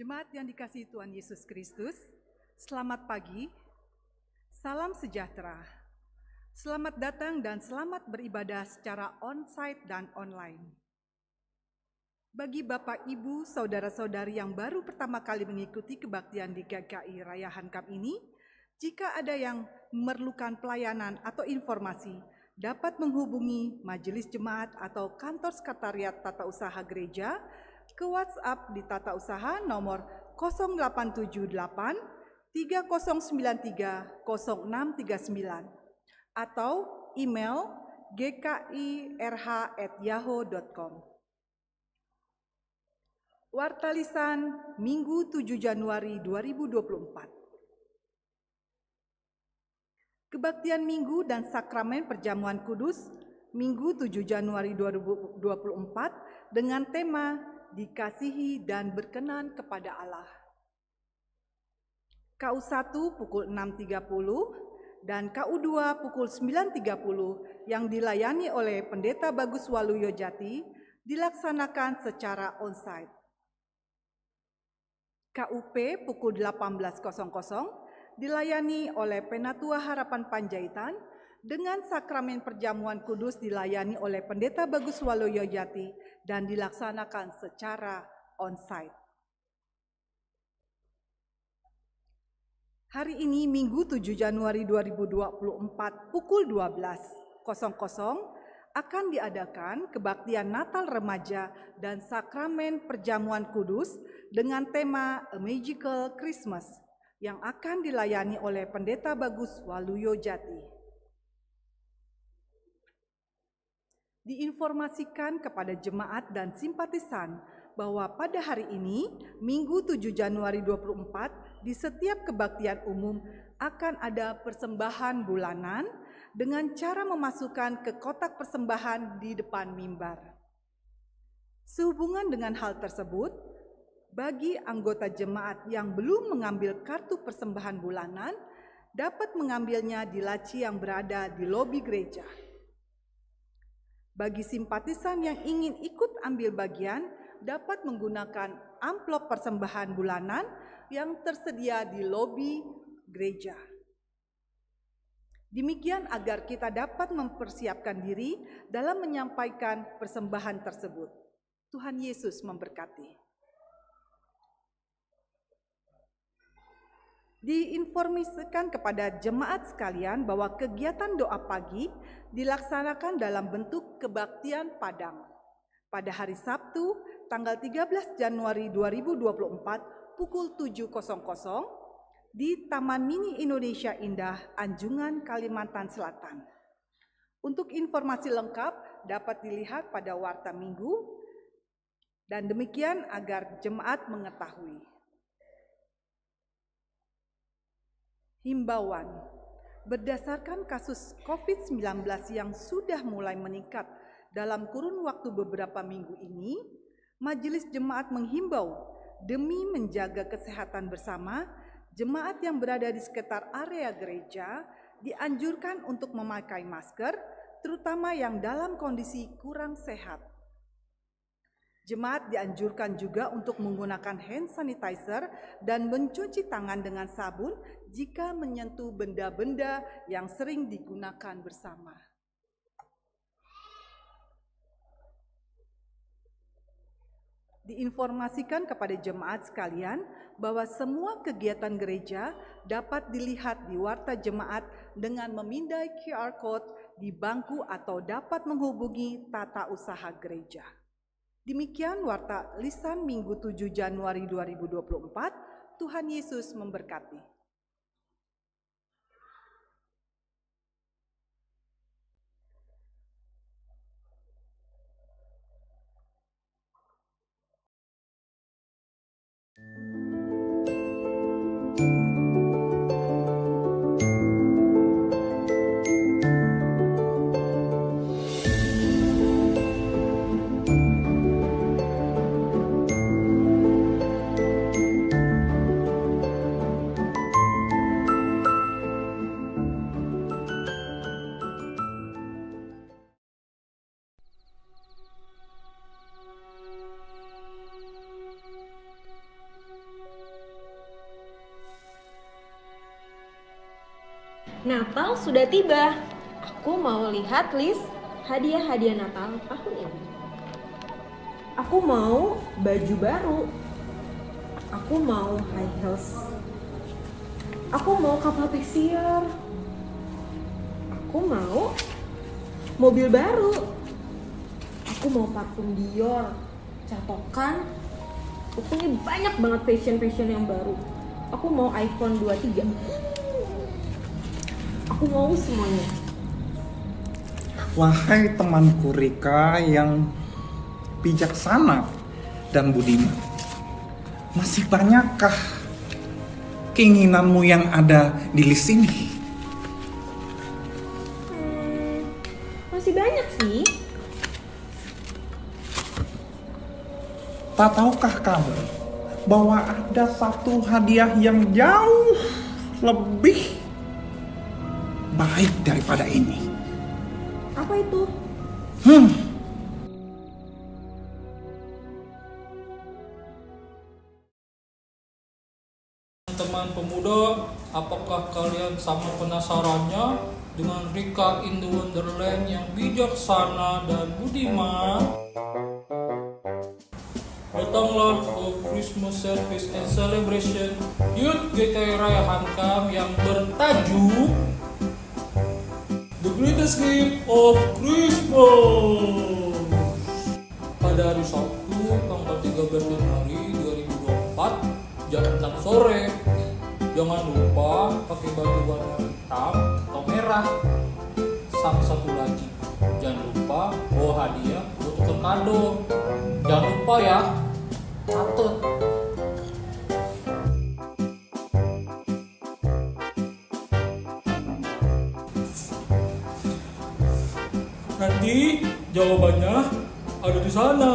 Jemaat yang dikasihi Tuhan Yesus Kristus, selamat pagi, salam sejahtera, selamat datang dan selamat beribadah secara on-site dan online. Bagi Bapak, Ibu, Saudara-saudari yang baru pertama kali mengikuti kebaktian di GKI Raya Hankam ini, jika ada yang memerlukan pelayanan atau informasi, dapat menghubungi Majelis Jemaat atau Kantor Sekretariat Tata Usaha Gereja ke WhatsApp di Tata Usaha nomor 0878 3093 0639 atau email gkirh@yahoo.com. Warta Lisan Minggu 7 Januari 2024. Kebaktian Minggu dan Sakramen Perjamuan Kudus Minggu 7 Januari 2024 dengan tema Dikasihi dan Berkenan kepada Allah. KU1 pukul 6.30 dan KU2 pukul 9.30 yang dilayani oleh Pendeta Bagus Waluyo Jati dilaksanakan secara onsite. KUP pukul 18.00 dilayani oleh Penatua Harapan Panjaitan dengan Sakramen Perjamuan Kudus dilayani oleh Pendeta Bagus Waluyo Jati dan dilaksanakan secara onsite. Hari ini Minggu 7 Januari 2024 pukul 12.00 akan diadakan kebaktian Natal Remaja dan Sakramen Perjamuan Kudus dengan tema A Magical Christmas yang akan dilayani oleh Pendeta Bagus Waluyo Jati. Diinformasikan kepada jemaat dan simpatisan bahwa pada hari ini, Minggu 7 Januari 2024, di setiap kebaktian umum akan ada persembahan bulanan dengan cara memasukkan ke kotak persembahan di depan mimbar. Sehubungan dengan hal tersebut, bagi anggota jemaat yang belum mengambil kartu persembahan bulanan, dapat mengambilnya di laci yang berada di lobi gereja. Bagi simpatisan yang ingin ikut ambil bagian, dapat menggunakan amplop persembahan bulanan yang tersedia di lobi gereja. Demikian agar kita dapat mempersiapkan diri dalam menyampaikan persembahan tersebut. Tuhan Yesus memberkati. Diinformasikan kepada jemaat sekalian bahwa kegiatan doa pagi dilaksanakan dalam bentuk kebaktian padang pada hari Sabtu tanggal 13 Januari 2024 pukul 7.00 di Taman Mini Indonesia Indah, Anjungan, Kalimantan Selatan. Untuk informasi lengkap dapat dilihat pada Warta Minggu dan demikian agar jemaat mengetahui. Himbauan, berdasarkan kasus COVID-19 yang sudah mulai meningkat dalam kurun waktu beberapa minggu ini, Majelis Jemaat menghimbau demi menjaga kesehatan bersama, jemaat yang berada di sekitar area gereja dianjurkan untuk memakai masker, terutama yang dalam kondisi kurang sehat. Jemaat dianjurkan juga untuk menggunakan hand sanitizer dan mencuci tangan dengan sabun jika menyentuh benda-benda yang sering digunakan bersama. Diinformasikan kepada jemaat sekalian bahwa semua kegiatan gereja dapat dilihat di warta jemaat dengan memindai QR Code di bangku atau dapat menghubungi Tata Usaha Gereja. Demikian Warta Lisan Minggu 7 Januari 2024. Tuhan Yesus memberkati. Natal sudah tiba. Aku mau lihat list hadiah-hadiah Natal tahun ini. Aku mau baju baru. Aku mau high heels. Aku mau kapal pesiar. Aku mau mobil baru. Aku mau parfum Dior, catokan. Pokoknya banyak banget fashion yang baru. Aku mau iPhone 23. Aku mau semuanya. Wahai temanku Rika yang bijaksana dan budiman, masih banyakkah keinginanmu yang ada di list ini? Masih banyak sih. Tak tahukah kamu bahwa ada satu hadiah yang jauh lebih baik daripada ini? Apa itu? Teman pemuda, apakah kalian sama penasarannya dengan Rika in the Wonderland yang bijaksana dan budiman? Datanglah ke Christmas Service and Celebration Youth GKI Raya Hankam yang bertajuk The Greatest Gift of Christmas pada hari Sabtu tanggal 13 Januari 2024 jam 6 sore. Jangan lupa pakai baju warna hitam atau merah. Sama satu lagi, jangan lupa bawa hadiah buat tukar kado. Jangan lupa ya, catet. Nanti jawabannya ada di sana.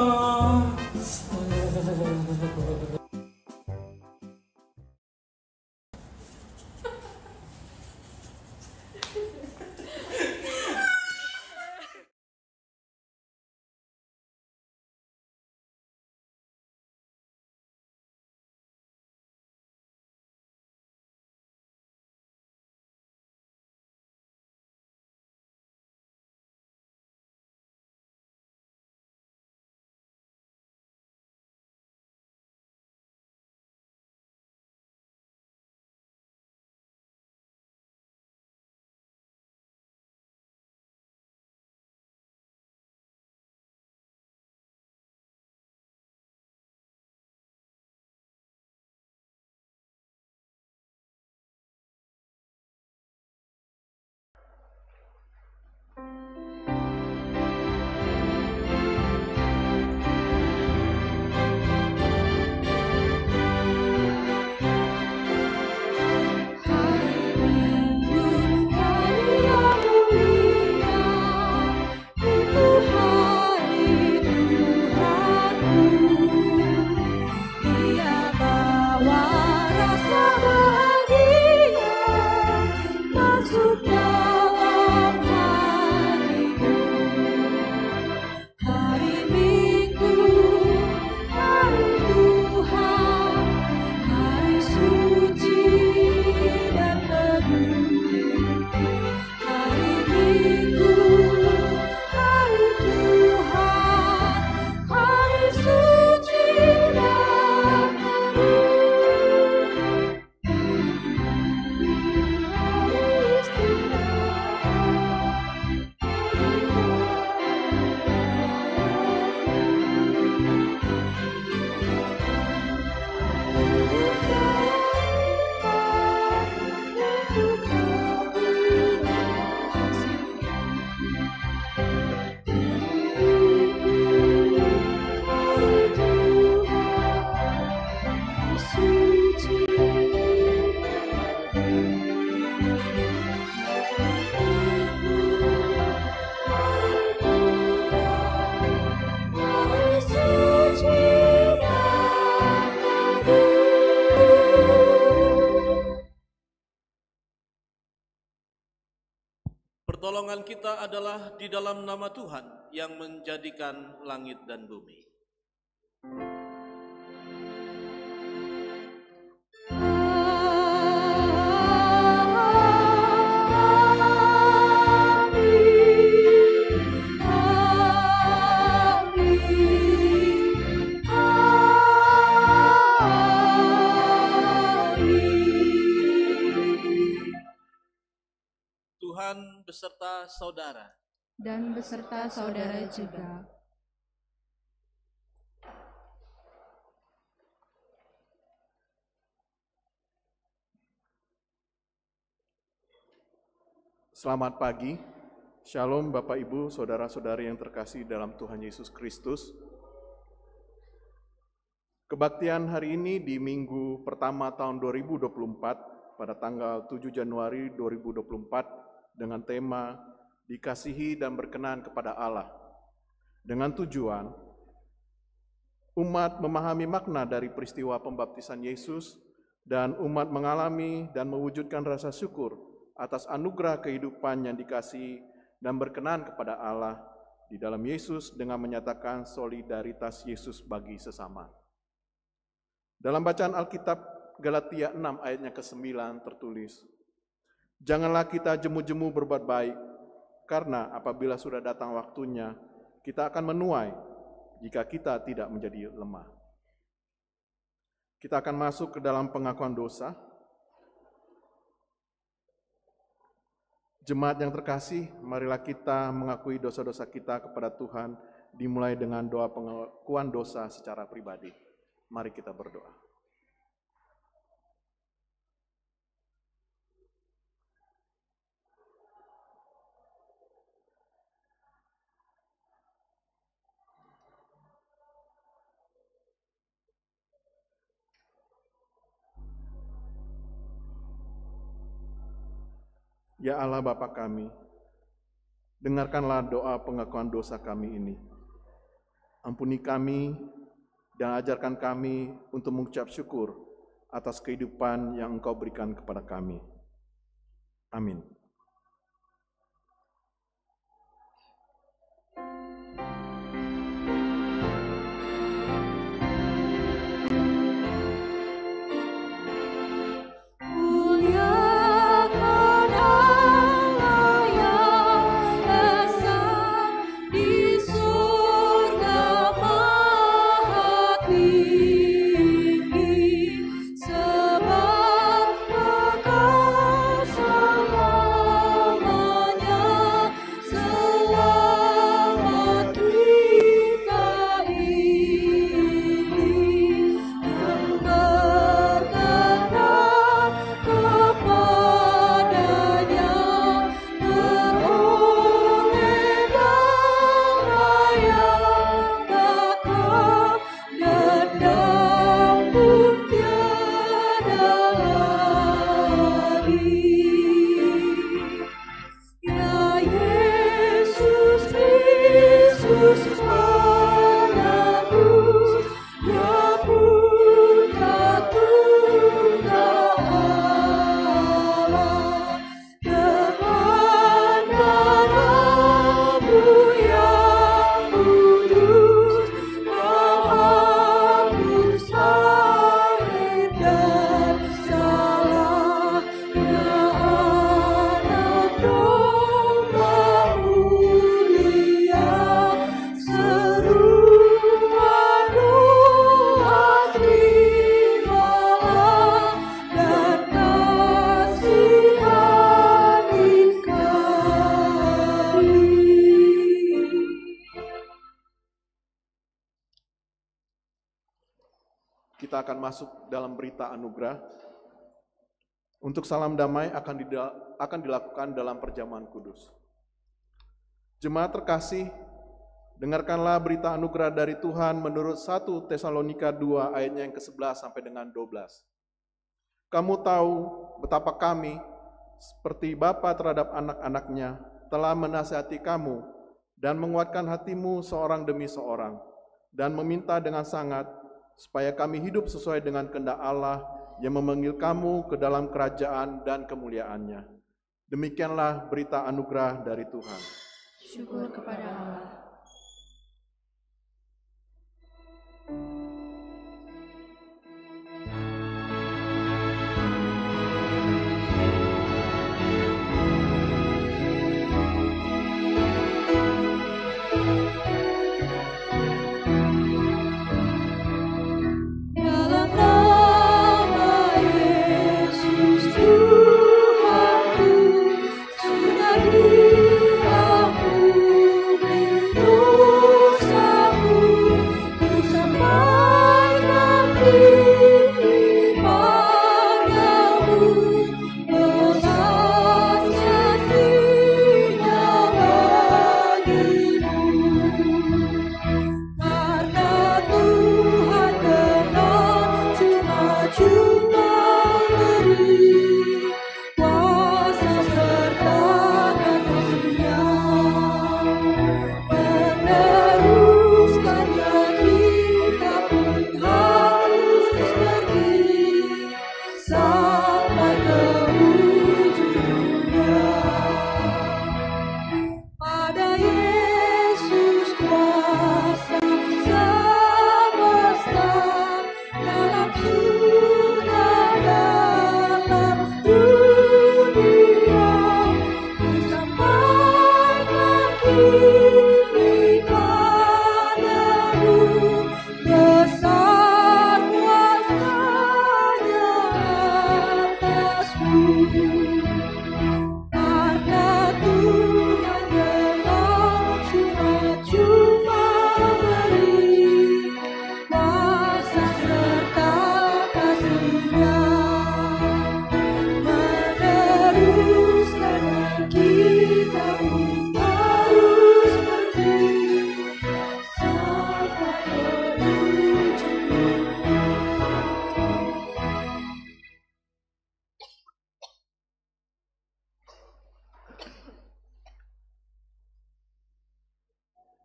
Pertolongan kita adalah di dalam nama Tuhan yang menjadikan langit dan bumi. Tuhan beserta saudara. Dan beserta saudara juga. Selamat pagi, Shalom Bapak Ibu, Saudara-saudari yang terkasih dalam Tuhan Yesus Kristus. Kebaktian hari ini di minggu pertama tahun 2024 pada tanggal 7 Januari 2024 dengan tema Dikasihi dan Berkenan kepada Allah. Dengan tujuan umat memahami makna dari peristiwa pembaptisan Yesus dan umat mengalami dan mewujudkan rasa syukur atas anugerah kehidupan yang dikasihi dan berkenan kepada Allah di dalam Yesus dengan menyatakan solidaritas Yesus bagi sesama. Dalam bacaan Alkitab Galatia 6 ayatnya ke-9 tertulis, "Janganlah kita jemu-jemu berbuat baik, karena apabila sudah datang waktunya, kita akan menuai jika kita tidak menjadi lemah." Kita akan masuk ke dalam pengakuan dosa. Jemaat yang terkasih, marilah kita mengakui dosa-dosa kita kepada Tuhan, dimulai dengan doa pengakuan dosa secara pribadi. Mari kita berdoa. Ya Allah Bapa kami, dengarkanlah doa pengakuan dosa kami ini. Ampuni kami dan ajarkan kami untuk mengucap syukur atas kehidupan yang Engkau berikan kepada kami. Amin. Kita akan masuk dalam berita anugerah. Untuk salam damai akan dilakukan dalam perjamuan kudus. Jemaat terkasih, dengarkanlah berita anugerah dari Tuhan menurut 1 Tesalonika 2 ayatnya yang ke-11 sampai dengan 12. Kamu tahu betapa kami, seperti bapa terhadap anak-anaknya, telah menasihati kamu dan menguatkan hatimu seorang demi seorang, dan meminta dengan sangat supaya kami hidup sesuai dengan kehendak Allah yang memanggil kamu ke dalam kerajaan dan kemuliaannya. Demikianlah berita anugerah dari Tuhan. Syukur kepada Allah. Dalam nama Yesus Tuhanku, sudah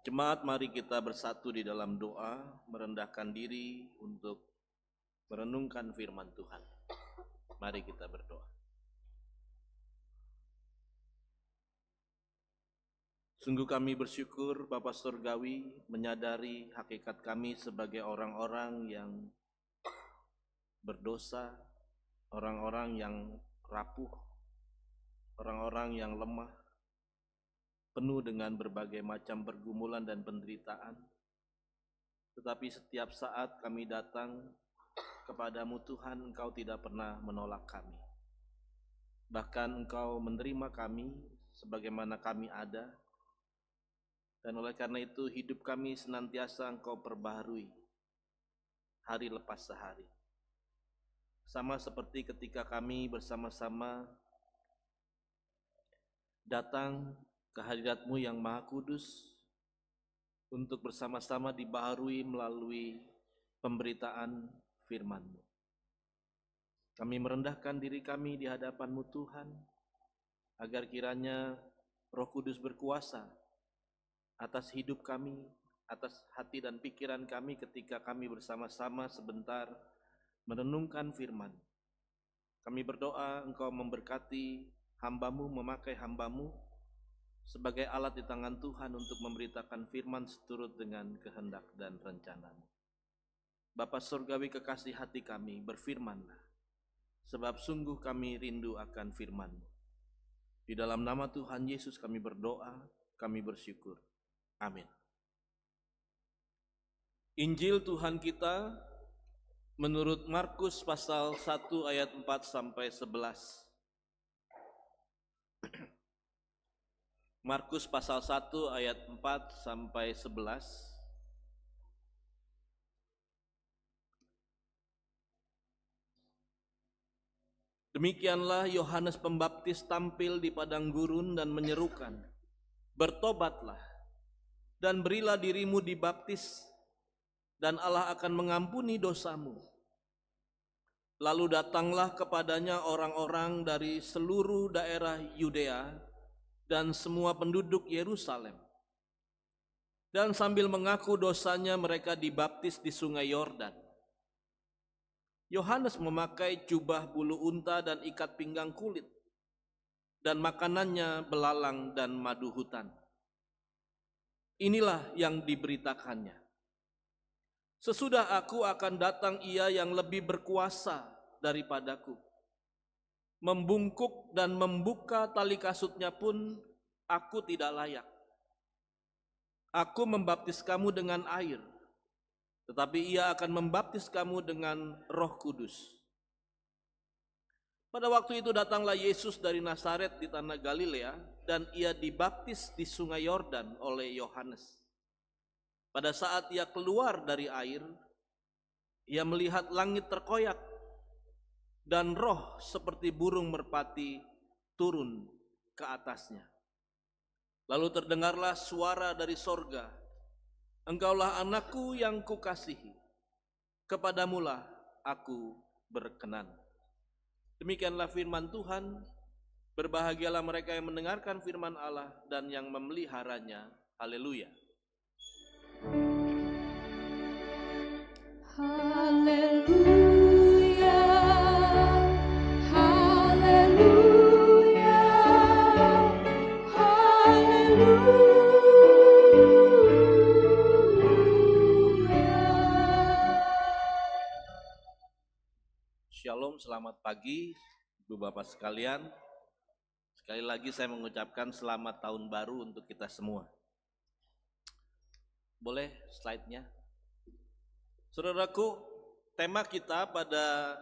Jemaat, mari kita bersatu di dalam doa, merendahkan diri untuk merenungkan firman Tuhan. Mari kita berdoa. Sungguh kami bersyukur Bapa Surgawi menyadari hakikat kami sebagai orang-orang yang berdosa, orang-orang yang rapuh, orang-orang yang lemah, penuh dengan berbagai macam pergumulan dan penderitaan. Tetapi setiap saat kami datang kepadamu Tuhan, Engkau tidak pernah menolak kami. Bahkan Engkau menerima kami sebagaimana kami ada. Dan oleh karena itu hidup kami senantiasa Engkau perbaharui hari lepas sehari. Sama seperti ketika kami bersama-sama datang ke hadirat-Mu yang Maha Kudus untuk bersama-sama dibaharui melalui pemberitaan firman-Mu. Kami merendahkan diri kami di hadapan-Mu Tuhan, agar kiranya Roh Kudus berkuasa atas hidup kami, atas hati dan pikiran kami ketika kami bersama-sama sebentar merenungkan firman. Kami berdoa Engkau memberkati hamba-Mu, memakai hamba-Mu sebagai alat di tangan Tuhan untuk memberitakan firman seturut dengan kehendak dan rencana-Mu. Bapa Surgawi kekasih hati kami, berfirmanlah, sebab sungguh kami rindu akan firman-Mu. Di dalam nama Tuhan Yesus kami berdoa, kami bersyukur. Amin. Injil Tuhan kita menurut Markus pasal 1 ayat 4 sampai 11. Markus pasal 1 ayat 4 sampai 11. Demikianlah Yohanes Pembaptis tampil di padang gurun dan menyerukan, "Bertobatlah dan berilah dirimu dibaptis, dan Allah akan mengampuni dosamu." Lalu datanglah kepadanya orang-orang dari seluruh daerah Yudea dan semua penduduk Yerusalem. Dan sambil mengaku dosanya mereka dibaptis di sungai Yordan. Yohanes memakai jubah bulu unta dan ikat pinggang kulit, dan makanannya belalang dan madu hutan. Inilah yang diberitakannya. Sesudah aku akan datang Ia yang lebih berkuasa daripadaku. Membungkuk dan membuka tali kasutnya pun aku tidak layak. Aku membaptis kamu dengan air, tetapi Ia akan membaptis kamu dengan Roh Kudus. Pada waktu itu datanglah Yesus dari Nazaret di tanah Galilea, dan Ia dibaptis di sungai Yordan oleh Yohanes. Pada saat Ia keluar dari air, Ia melihat langit terkoyak dan roh seperti burung merpati turun ke atasnya. Lalu terdengarlah suara dari sorga, "Engkaulah anakku yang kukasihi, kepadamulah aku berkenan." Demikianlah firman Tuhan. Berbahagialah mereka yang mendengarkan firman Allah dan yang memeliharanya. Haleluya. Haleluya, haleluya, haleluya. Shalom, selamat pagi Ibu Bapak sekalian. Sekali lagi saya mengucapkan selamat tahun baru untuk kita semua. Boleh slide-nya? Saudaraku, tema kita pada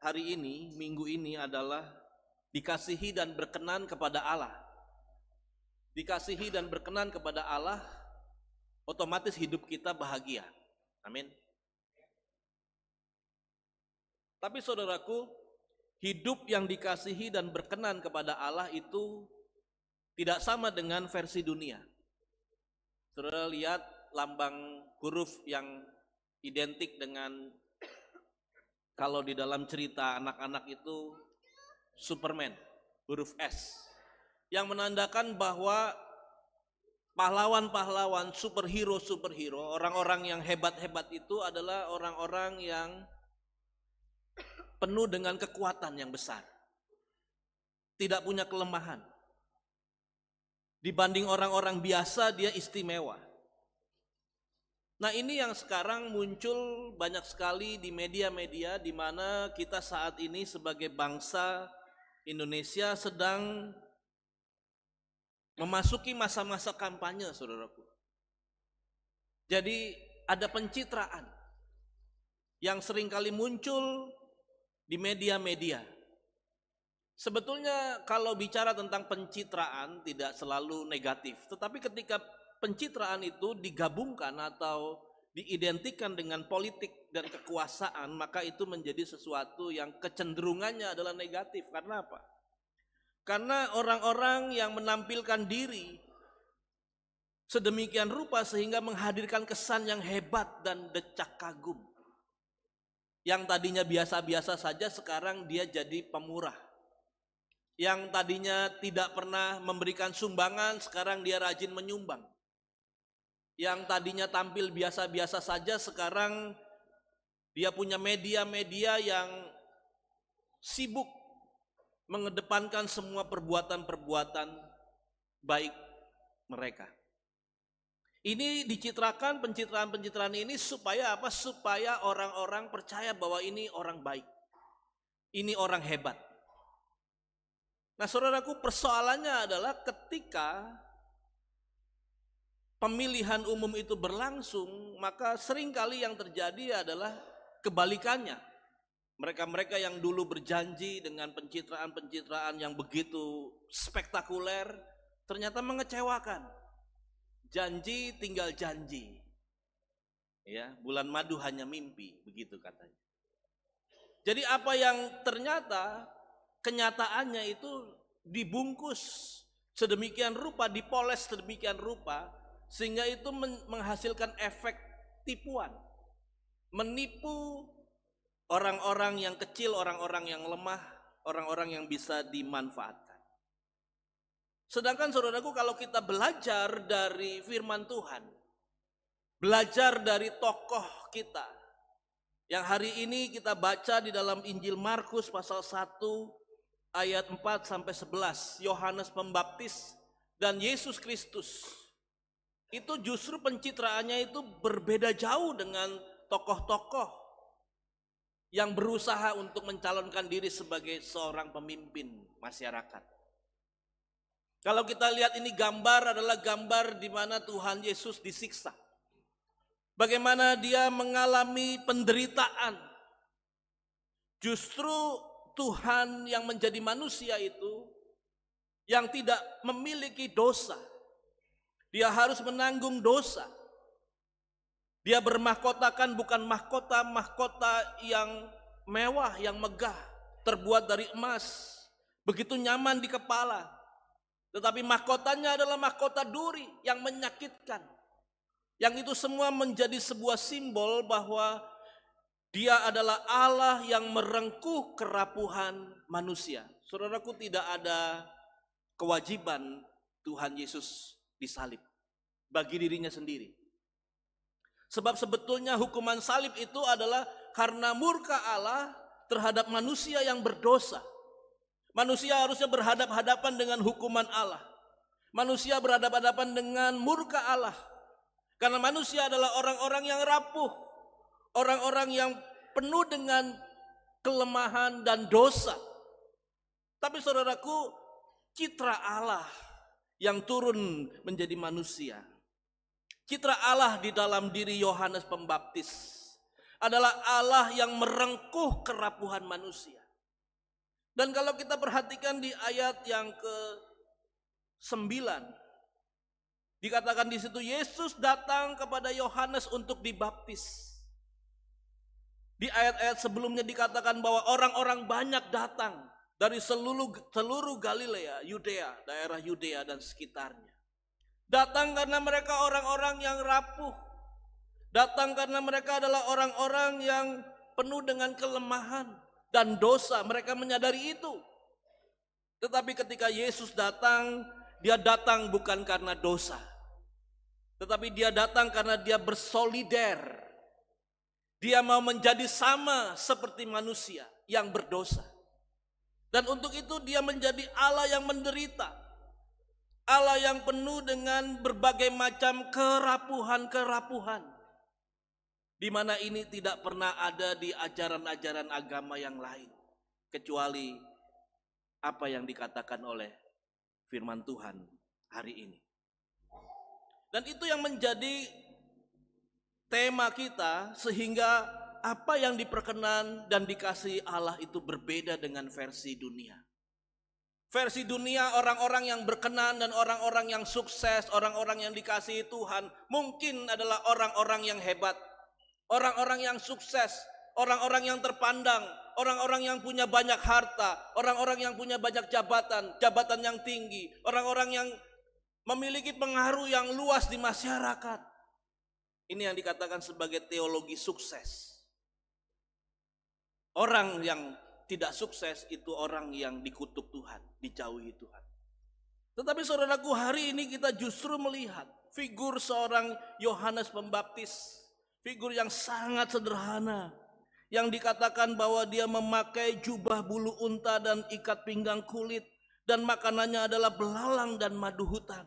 hari ini, minggu ini adalah dikasihi dan berkenan kepada Allah. Dikasihi dan berkenan kepada Allah, otomatis hidup kita bahagia. Amin. Tapi saudaraku, hidup yang dikasihi dan berkenan kepada Allah itu tidak sama dengan versi dunia. Saudara lihat lambang huruf yang identik dengan, kalau di dalam cerita anak-anak itu Superman, huruf S, yang menandakan bahwa pahlawan-pahlawan, superhero, orang-orang yang hebat-hebat itu adalah orang-orang yang penuh dengan kekuatan yang besar. Tidak punya kelemahan. Dibanding orang-orang biasa, dia istimewa. Nah, ini yang sekarang muncul banyak sekali di media-media, di mana kita saat ini sebagai bangsa Indonesia sedang memasuki masa-masa kampanye, saudaraku. Jadi ada pencitraan yang seringkali muncul di media-media. Sebetulnya kalau bicara tentang pencitraan tidak selalu negatif, tetapi ketika pencitraan itu digabungkan atau diidentikan dengan politik dan kekuasaan, maka itu menjadi sesuatu yang kecenderungannya adalah negatif. Karena apa? Karena orang-orang yang menampilkan diri sedemikian rupa sehingga menghadirkan kesan yang hebat dan decak kagum. Yang tadinya biasa-biasa saja sekarang dia jadi pemurah. Yang tadinya tidak pernah memberikan sumbangan sekarang dia rajin menyumbang. Yang tadinya tampil biasa-biasa saja sekarang dia punya media-media yang sibuk mengedepankan semua perbuatan-perbuatan baik mereka. Ini dicitrakan, pencitraan-pencitraan ini supaya apa? Supaya orang-orang percaya bahwa ini orang baik. Ini orang hebat. Nah, saudaraku, persoalannya adalah ketika pemilihan umum itu berlangsung, maka seringkali yang terjadi adalah kebalikannya. Mereka-mereka yang dulu berjanji dengan pencitraan-pencitraan yang begitu spektakuler, ternyata mengecewakan. Janji tinggal janji. Ya, bulan madu hanya mimpi, begitu katanya. Jadi apa yang ternyata kenyataannya itu dibungkus sedemikian rupa, dipoles sedemikian rupa, sehingga itu menghasilkan efek tipuan. Menipu orang-orang yang kecil, orang-orang yang lemah, orang-orang yang bisa dimanfaatkan. Sedangkan saudaraku, kalau kita belajar dari firman Tuhan, belajar dari tokoh kita, yang hari ini kita baca di dalam Injil Markus pasal 1 ayat 4-11, Yohanes Pembaptis dan Yesus Kristus. Itu justru pencitraannya itu berbeda jauh dengan tokoh-tokoh yang berusaha untuk mencalonkan diri sebagai seorang pemimpin masyarakat. Kalau kita lihat ini gambar adalah gambar di mana Tuhan Yesus disiksa. Bagaimana dia mengalami penderitaan. Justru Tuhan yang menjadi manusia itu yang tidak memiliki dosa. Dia harus menanggung dosa. Dia bermahkotakan bukan mahkota yang mewah, yang megah, terbuat dari emas, begitu nyaman di kepala. Tetapi mahkotanya adalah mahkota duri yang menyakitkan. Yang itu semua menjadi sebuah simbol bahwa dia adalah Allah yang merengkuh kerapuhan manusia. Saudaraku, tidak ada kewajiban Tuhan Yesus disalib bagi dirinya sendiri. Sebab sebetulnya hukuman salib itu adalah karena murka Allah terhadap manusia yang berdosa. Manusia harusnya berhadap-hadapan dengan hukuman Allah. Manusia berhadap-hadapan dengan murka Allah. Karena manusia adalah orang-orang yang rapuh. Orang-orang yang penuh dengan kelemahan dan dosa. Tapi saudaraku, citra Allah yang turun menjadi manusia. Citra Allah di dalam diri Yohanes Pembaptis adalah Allah yang merengkuh kerapuhan manusia. Dan kalau kita perhatikan di ayat yang ke-9, dikatakan di situ Yesus datang kepada Yohanes untuk dibaptis. Di ayat-ayat sebelumnya dikatakan bahwa orang-orang banyak datang dari seluruh Galilea, Yudea, daerah Yudea dan sekitarnya. Datang karena mereka orang-orang yang rapuh. Datang karena mereka adalah orang-orang yang penuh dengan kelemahan dan dosa. Mereka menyadari itu. Tetapi ketika Yesus datang, dia datang bukan karena dosa. Tetapi dia datang karena dia bersolider. Dia mau menjadi sama seperti manusia yang berdosa. Dan untuk itu dia menjadi Allah yang menderita. Allah yang penuh dengan berbagai macam kerapuhan-kerapuhan. Di mana ini tidak pernah ada di ajaran-ajaran agama yang lain. Kecuali apa yang dikatakan oleh firman Tuhan hari ini. Dan itu yang menjadi tema kita, sehingga apa yang diperkenan dan dikasihi Allah itu berbeda dengan versi dunia. Versi dunia, orang-orang yang berkenan dan orang-orang yang sukses, orang-orang yang dikasihi Tuhan mungkin adalah orang-orang yang hebat, orang-orang yang sukses, orang-orang yang terpandang, orang-orang yang punya banyak harta, orang-orang yang punya banyak jabatan, jabatan yang tinggi, orang-orang yang memiliki pengaruh yang luas di masyarakat. Ini yang dikatakan sebagai teologi sukses. Orang yang tidak sukses itu orang yang dikutuk Tuhan, dijauhi Tuhan. Tetapi saudaraku, hari ini kita justru melihat figur seorang Yohanes Pembaptis, figur yang sangat sederhana, yang dikatakan bahwa dia memakai jubah bulu unta dan ikat pinggang kulit, dan makanannya adalah belalang dan madu hutan.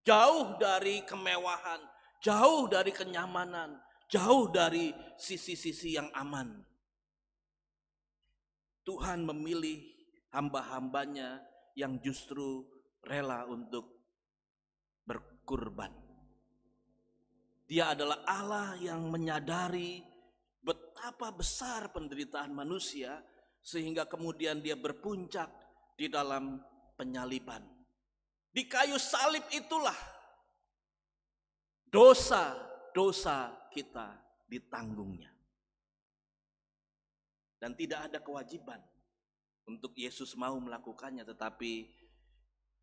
Jauh dari kemewahan, jauh dari kenyamanan, jauh dari sisi-sisi yang aman. Tuhan memilih hamba-hambanya yang justru rela untuk berkurban. Dia adalah Allah yang menyadari betapa besar penderitaan manusia, sehingga kemudian dia berpuncak di dalam penyaliban. Di kayu salib itulah dosa-dosa kita ditanggungnya. Dan tidak ada kewajiban untuk Yesus mau melakukannya, tetapi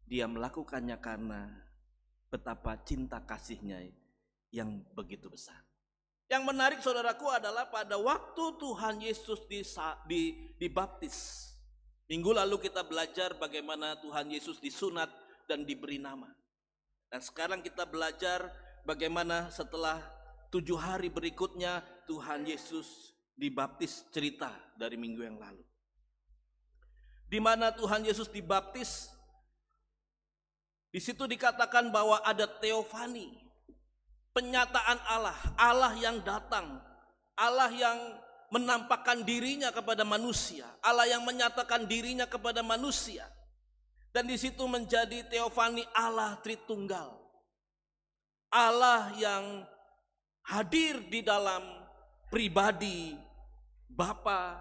dia melakukannya karena betapa cinta kasihnya yang begitu besar. Yang menarik saudaraku adalah pada waktu Tuhan Yesus dibaptis. Minggu lalu kita belajar bagaimana Tuhan Yesus disunat dan diberi nama. Dan sekarang kita belajar bagaimana setelah 7 hari berikutnya Tuhan Yesus dibaptis, cerita dari minggu yang lalu. Di mana Tuhan Yesus dibaptis, di situ dikatakan bahwa ada teofani, penyataan Allah, Allah yang datang, Allah yang menampakkan dirinya kepada manusia, Allah yang menyatakan dirinya kepada manusia. Dan di situ menjadi teofani Allah Tritunggal. Allah yang hadir di dalam pribadi Bapa,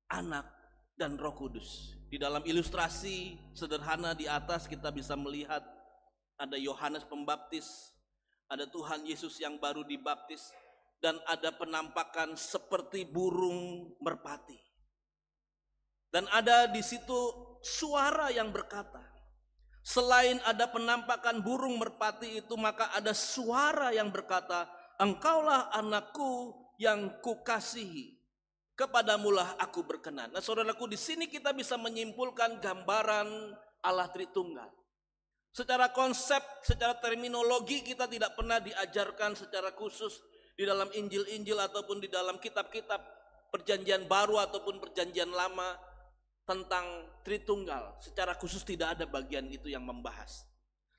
Anak, dan Roh Kudus. Di dalam ilustrasi sederhana di atas kita bisa melihat ada Yohanes Pembaptis, ada Tuhan Yesus yang baru dibaptis, dan ada penampakan seperti burung merpati. Dan ada di situ suara yang berkata, selain ada penampakan burung merpati itu, maka ada suara yang berkata, engkaulah anakku yang kukasihi, kepadamulah aku berkenan. Nah saudaraku, di sini kita bisa menyimpulkan gambaran Allah Tritunggal. Secara konsep, secara terminologi kita tidak pernah diajarkan secara khusus di dalam Injil-Injil ataupun di dalam kitab-kitab Perjanjian Baru ataupun Perjanjian Lama tentang Tritunggal. Secara khusus tidak ada bagian itu yang membahas.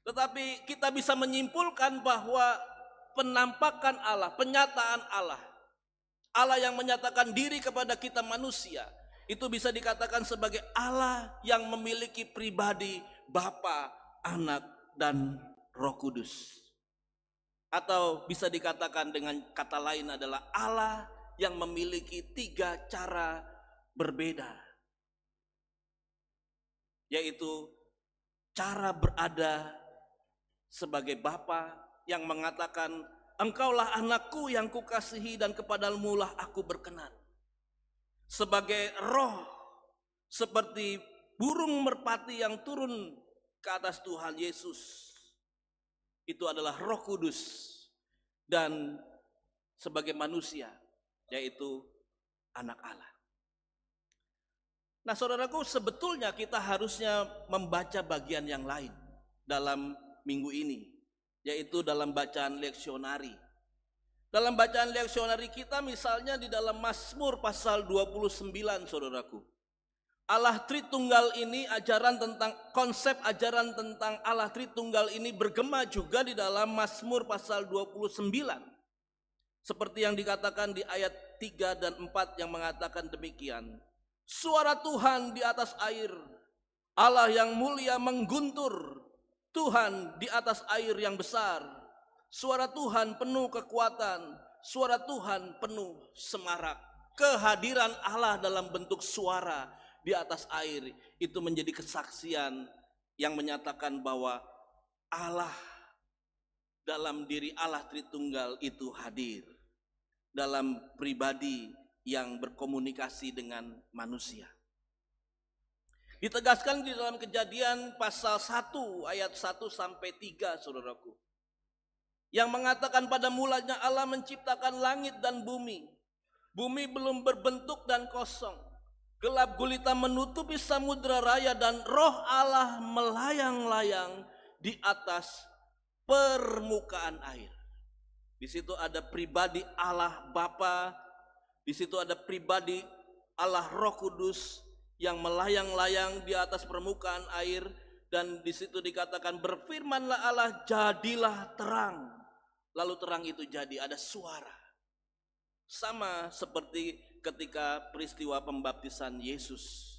Tetapi kita bisa menyimpulkan bahwa penampakan Allah, penyataan Allah, Allah yang menyatakan diri kepada kita manusia, itu bisa dikatakan sebagai Allah yang memiliki pribadi Bapa, Anak, dan Roh Kudus. Atau bisa dikatakan dengan kata lain adalah Allah yang memiliki 3 cara berbeda. Yaitu cara berada sebagai Bapa yang mengatakan, engkaulah anakku yang kukasihi dan kepadamu lah aku berkenan. Sebagai roh, seperti burung merpati yang turun ke atas Tuhan Yesus, itu adalah Roh Kudus. Dan sebagai manusia, yaitu anak Allah. Nah saudaraku, sebetulnya kita harusnya membaca bagian yang lain dalam minggu ini. yaitu dalam bacaan leksionari. Dalam bacaan leksionari kita misalnya di dalam Mazmur pasal 29, saudaraku. Allah Tritunggal ini konsep ajaran tentang Allah Tritunggal ini bergema juga di dalam Mazmur pasal 29. Seperti yang dikatakan di ayat 3 dan 4 yang mengatakan demikian. Suara Tuhan di atas air, Allah yang mulia mengguntur, Tuhan di atas air yang besar. Suara Tuhan penuh kekuatan, suara Tuhan penuh semarak. Kehadiran Allah dalam bentuk suara di atas air itu menjadi kesaksian yang menyatakan bahwa Allah dalam diri Allah Tritunggal itu hadir dalam pribadi yang berkomunikasi dengan manusia. Ditegaskan di dalam Kejadian pasal 1 ayat 1 sampai 3, saudaraku. Yang mengatakan pada mulanya Allah menciptakan langit dan bumi. Bumi belum berbentuk dan kosong. Gelap gulita menutupi samudra raya dan roh Allah melayang-layang di atas permukaan air. Di situ ada pribadi Allah Bapa, di situ ada pribadi Allah Roh Kudus yang melayang-layang di atas permukaan air, dan di situ dikatakan berfirmanlah Allah, jadilah terang. Lalu terang itu jadi, ada suara. Sama seperti ketika peristiwa pembaptisan Yesus.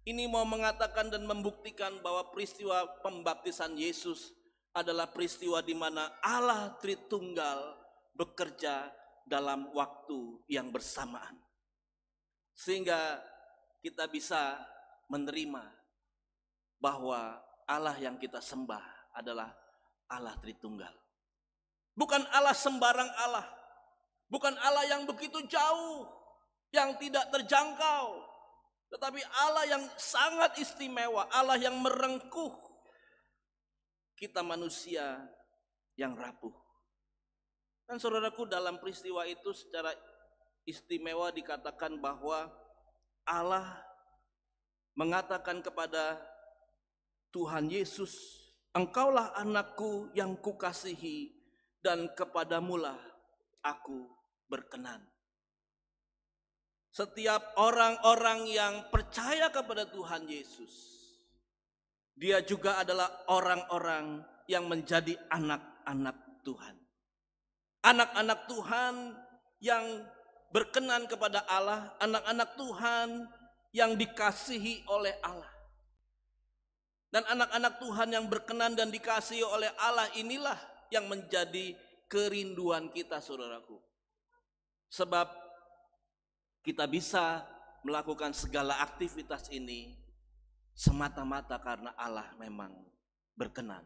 Ini mau mengatakan dan membuktikan bahwa peristiwa pembaptisan Yesus adalah peristiwa di mana Allah Tritunggal bekerja dalam waktu yang bersamaan. Sehingga kita bisa menerima bahwa Allah yang kita sembah adalah Allah Tritunggal. Bukan Allah sembarang Allah. Bukan Allah yang begitu jauh, yang tidak terjangkau. Tetapi Allah yang sangat istimewa, Allah yang merengkuh kita manusia yang rapuh. Dan saudaraku, dalam peristiwa itu secara istimewa dikatakan bahwa Allah mengatakan kepada Tuhan Yesus, engkaulah anakku yang kukasihi dan kepadamulah aku berkenan. Setiap orang-orang yang percaya kepada Tuhan Yesus, dia juga adalah orang-orang yang menjadi anak-anak Tuhan. Anak-anak Tuhan yang berkenan kepada Allah, anak-anak Tuhan yang dikasihi oleh Allah. Dan anak-anak Tuhan yang berkenan dan dikasihi oleh Allah inilah yang menjadi kerinduan kita, saudaraku. Sebab kita bisa melakukan segala aktivitas ini semata-mata karena Allah memang berkenan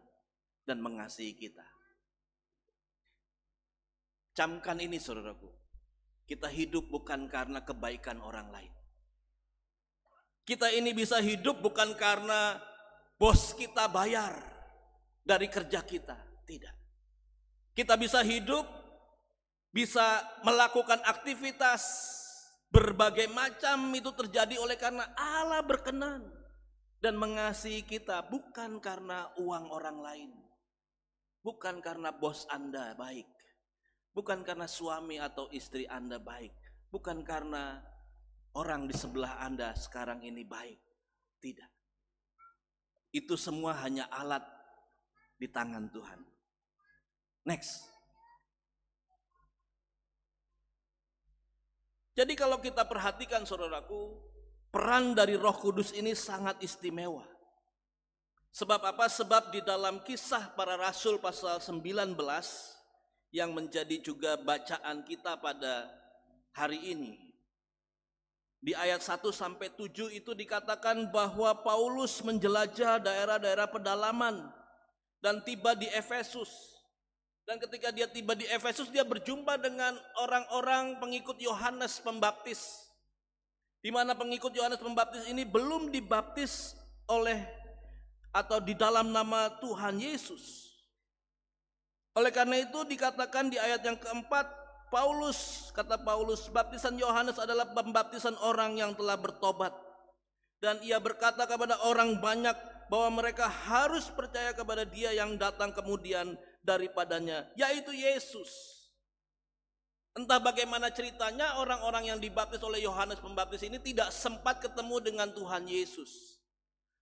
dan mengasihi kita. Camkan ini, saudaraku. Kita hidup bukan karena kebaikan orang lain. Kita ini bisa hidup bukan karena bos kita bayar dari kerja kita. Tidak. Kita bisa hidup, bisa melakukan aktivitas berbagai macam itu terjadi oleh karena Allah berkenan dan mengasihi kita, bukan karena uang orang lain, bukan karena bos Anda baik, bukan karena suami atau istri Anda baik, bukan karena orang di sebelah Anda sekarang ini baik. Tidak. Itu semua hanya alat di tangan Tuhan. Next. Jadi kalau kita perhatikan, saudaraku, peran dari Roh Kudus ini sangat istimewa. Sebab apa? Sebab di dalam Kisah Para Rasul pasal 19 yang menjadi juga bacaan kita pada hari ini, di ayat 1 sampai 7 itu dikatakan bahwa Paulus menjelajah daerah-daerah pedalaman dan tiba di Efesus. Dan ketika dia tiba di Efesus, dia berjumpa dengan orang-orang pengikut Yohanes Pembaptis. Di mana pengikut Yohanes Pembaptis ini belum dibaptis oleh atau di dalam nama Tuhan Yesus. Oleh karena itu dikatakan di ayat yang keempat, kata Paulus, baptisan Yohanes adalah pembaptisan orang yang telah bertobat. Dan ia berkata kepada orang banyak bahwa mereka harus percaya kepada dia yang datang kemudian daripadanya, yaitu Yesus. Entah bagaimana ceritanya, orang-orang yang dibaptis oleh Yohanes Pembaptis ini tidak sempat ketemu dengan Tuhan Yesus.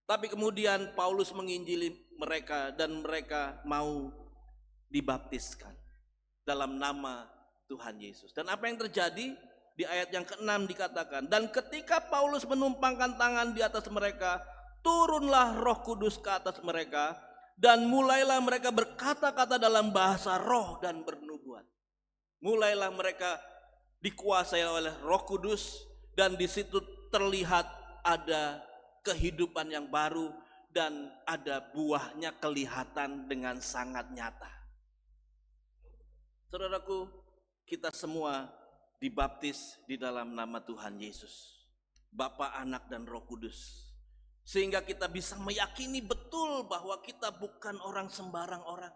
Tapi kemudian Paulus menginjili mereka dan mereka mau dibaptiskan dalam nama Tuhan Yesus. Dan apa yang terjadi? Di ayat yang ke-6 dikatakan, dan ketika Paulus menumpangkan tangan di atas mereka, turunlah Roh Kudus ke atas mereka, dan mulailah mereka berkata-kata dalam bahasa roh dan bernubuat. Mulailah mereka dikuasai oleh Roh Kudus, dan di situ terlihat ada kehidupan yang baru dan ada buahnya kelihatan dengan sangat nyata. Saudaraku, kita semua dibaptis di dalam nama Tuhan Yesus, Bapa, Anak, dan Roh Kudus, sehingga kita bisa meyakini betul bahwa kita bukan orang sembarang orang.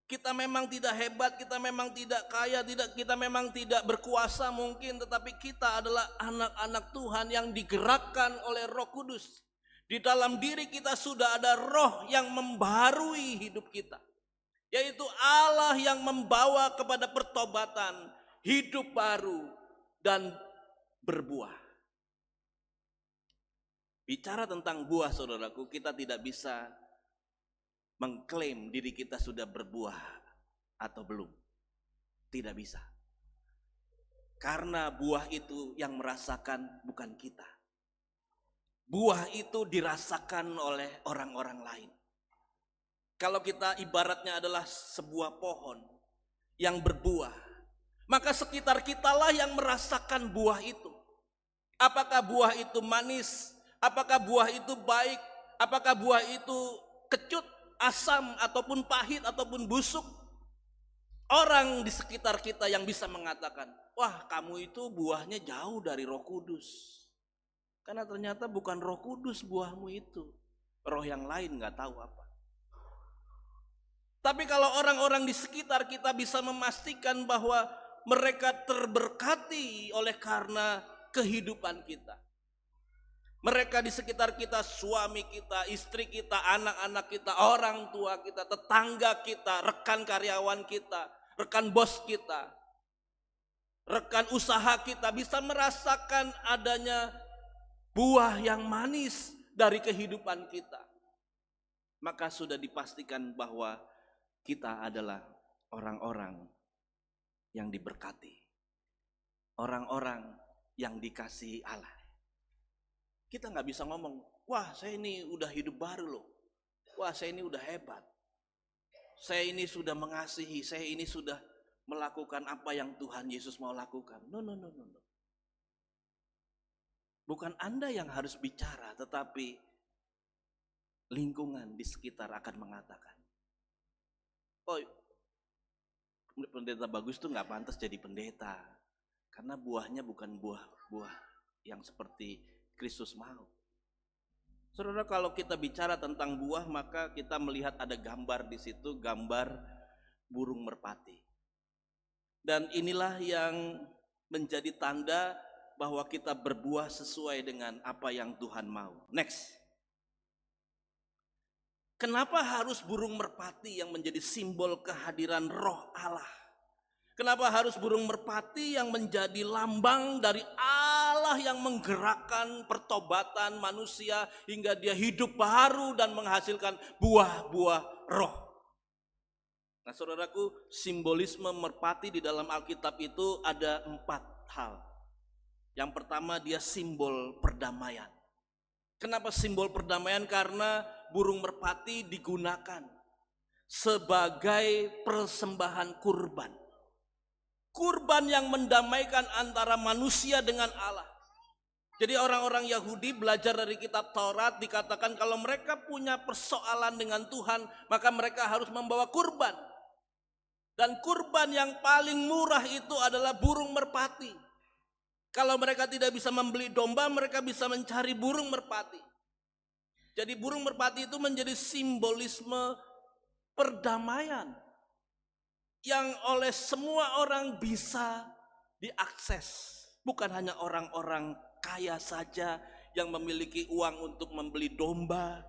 Kita memang tidak hebat, kita memang tidak kaya, kita memang tidak berkuasa mungkin, tetapi kita adalah anak-anak Tuhan yang digerakkan oleh Roh Kudus. Di dalam diri kita sudah ada roh yang membaharui hidup kita, yaitu Allah yang membawa kepada pertobatan, hidup baru, dan berbuah. Bicara tentang buah, saudaraku, kita tidak bisa mengklaim diri kita sudah berbuah atau belum. Tidak bisa. Karena buah itu yang merasakan bukan kita. Buah itu dirasakan oleh orang-orang lain. Kalau kita ibaratnya adalah sebuah pohon yang berbuah, maka sekitar kitalah yang merasakan buah itu. Apakah buah itu manis? Apakah buah itu baik? Apakah buah itu kecut, asam, ataupun pahit, ataupun busuk? Orang di sekitar kita yang bisa mengatakan, wah, kamu itu buahnya jauh dari Roh Kudus. Karena ternyata bukan Roh Kudus buahmu itu. Roh yang lain gak tahu apa. Tapi kalau orang-orang di sekitar kita bisa memastikan bahwa mereka terberkati oleh karena kehidupan kita. Mereka di sekitar kita, suami kita, istri kita, anak-anak kita, orang tua kita, tetangga kita, rekan karyawan kita, rekan bos kita, rekan usaha kita bisa merasakan adanya buah yang manis dari kehidupan kita. Maka sudah dipastikan bahwa kita adalah orang-orang yang diberkati, orang-orang yang dikasihi Allah. Kita nggak bisa ngomong, wah saya ini udah hidup baru loh, wah saya ini udah hebat, saya ini sudah mengasihi, saya ini sudah melakukan apa yang Tuhan Yesus mau lakukan. No. Bukan Anda yang harus bicara, tetapi lingkungan di sekitar akan mengatakan, oh, pendeta bagus tuh nggak pantas jadi pendeta, karena buahnya bukan buah yang seperti Kristus mau. Saudara, kalau kita bicara tentang buah, maka kita melihat ada gambar di situ, gambar burung merpati. Dan inilah yang menjadi tanda bahwa kita berbuah sesuai dengan apa yang Tuhan mau. Next. Kenapa harus burung merpati yang menjadi simbol kehadiran Roh Allah? Kenapa harus burung merpati yang menjadi lambang dari Allah yang menggerakkan pertobatan manusia hingga dia hidup baru dan menghasilkan buah-buah roh? Nah, saudaraku, simbolisme merpati di dalam Alkitab itu ada 4 hal. Yang pertama, dia simbol perdamaian. Kenapa simbol perdamaian? Karena burung merpati digunakan sebagai persembahan kurban. Kurban yang mendamaikan antara manusia dengan Allah. Jadi orang-orang Yahudi belajar dari kitab Taurat, dikatakan kalau mereka punya persoalan dengan Tuhan, maka mereka harus membawa kurban. Dan kurban yang paling murah itu adalah burung merpati. Kalau mereka tidak bisa membeli domba, mereka bisa mencari burung merpati. Jadi burung merpati itu menjadi simbolisme perdamaian yang oleh semua orang bisa diakses. Bukan hanya orang-orang kaya saja yang memiliki uang untuk membeli domba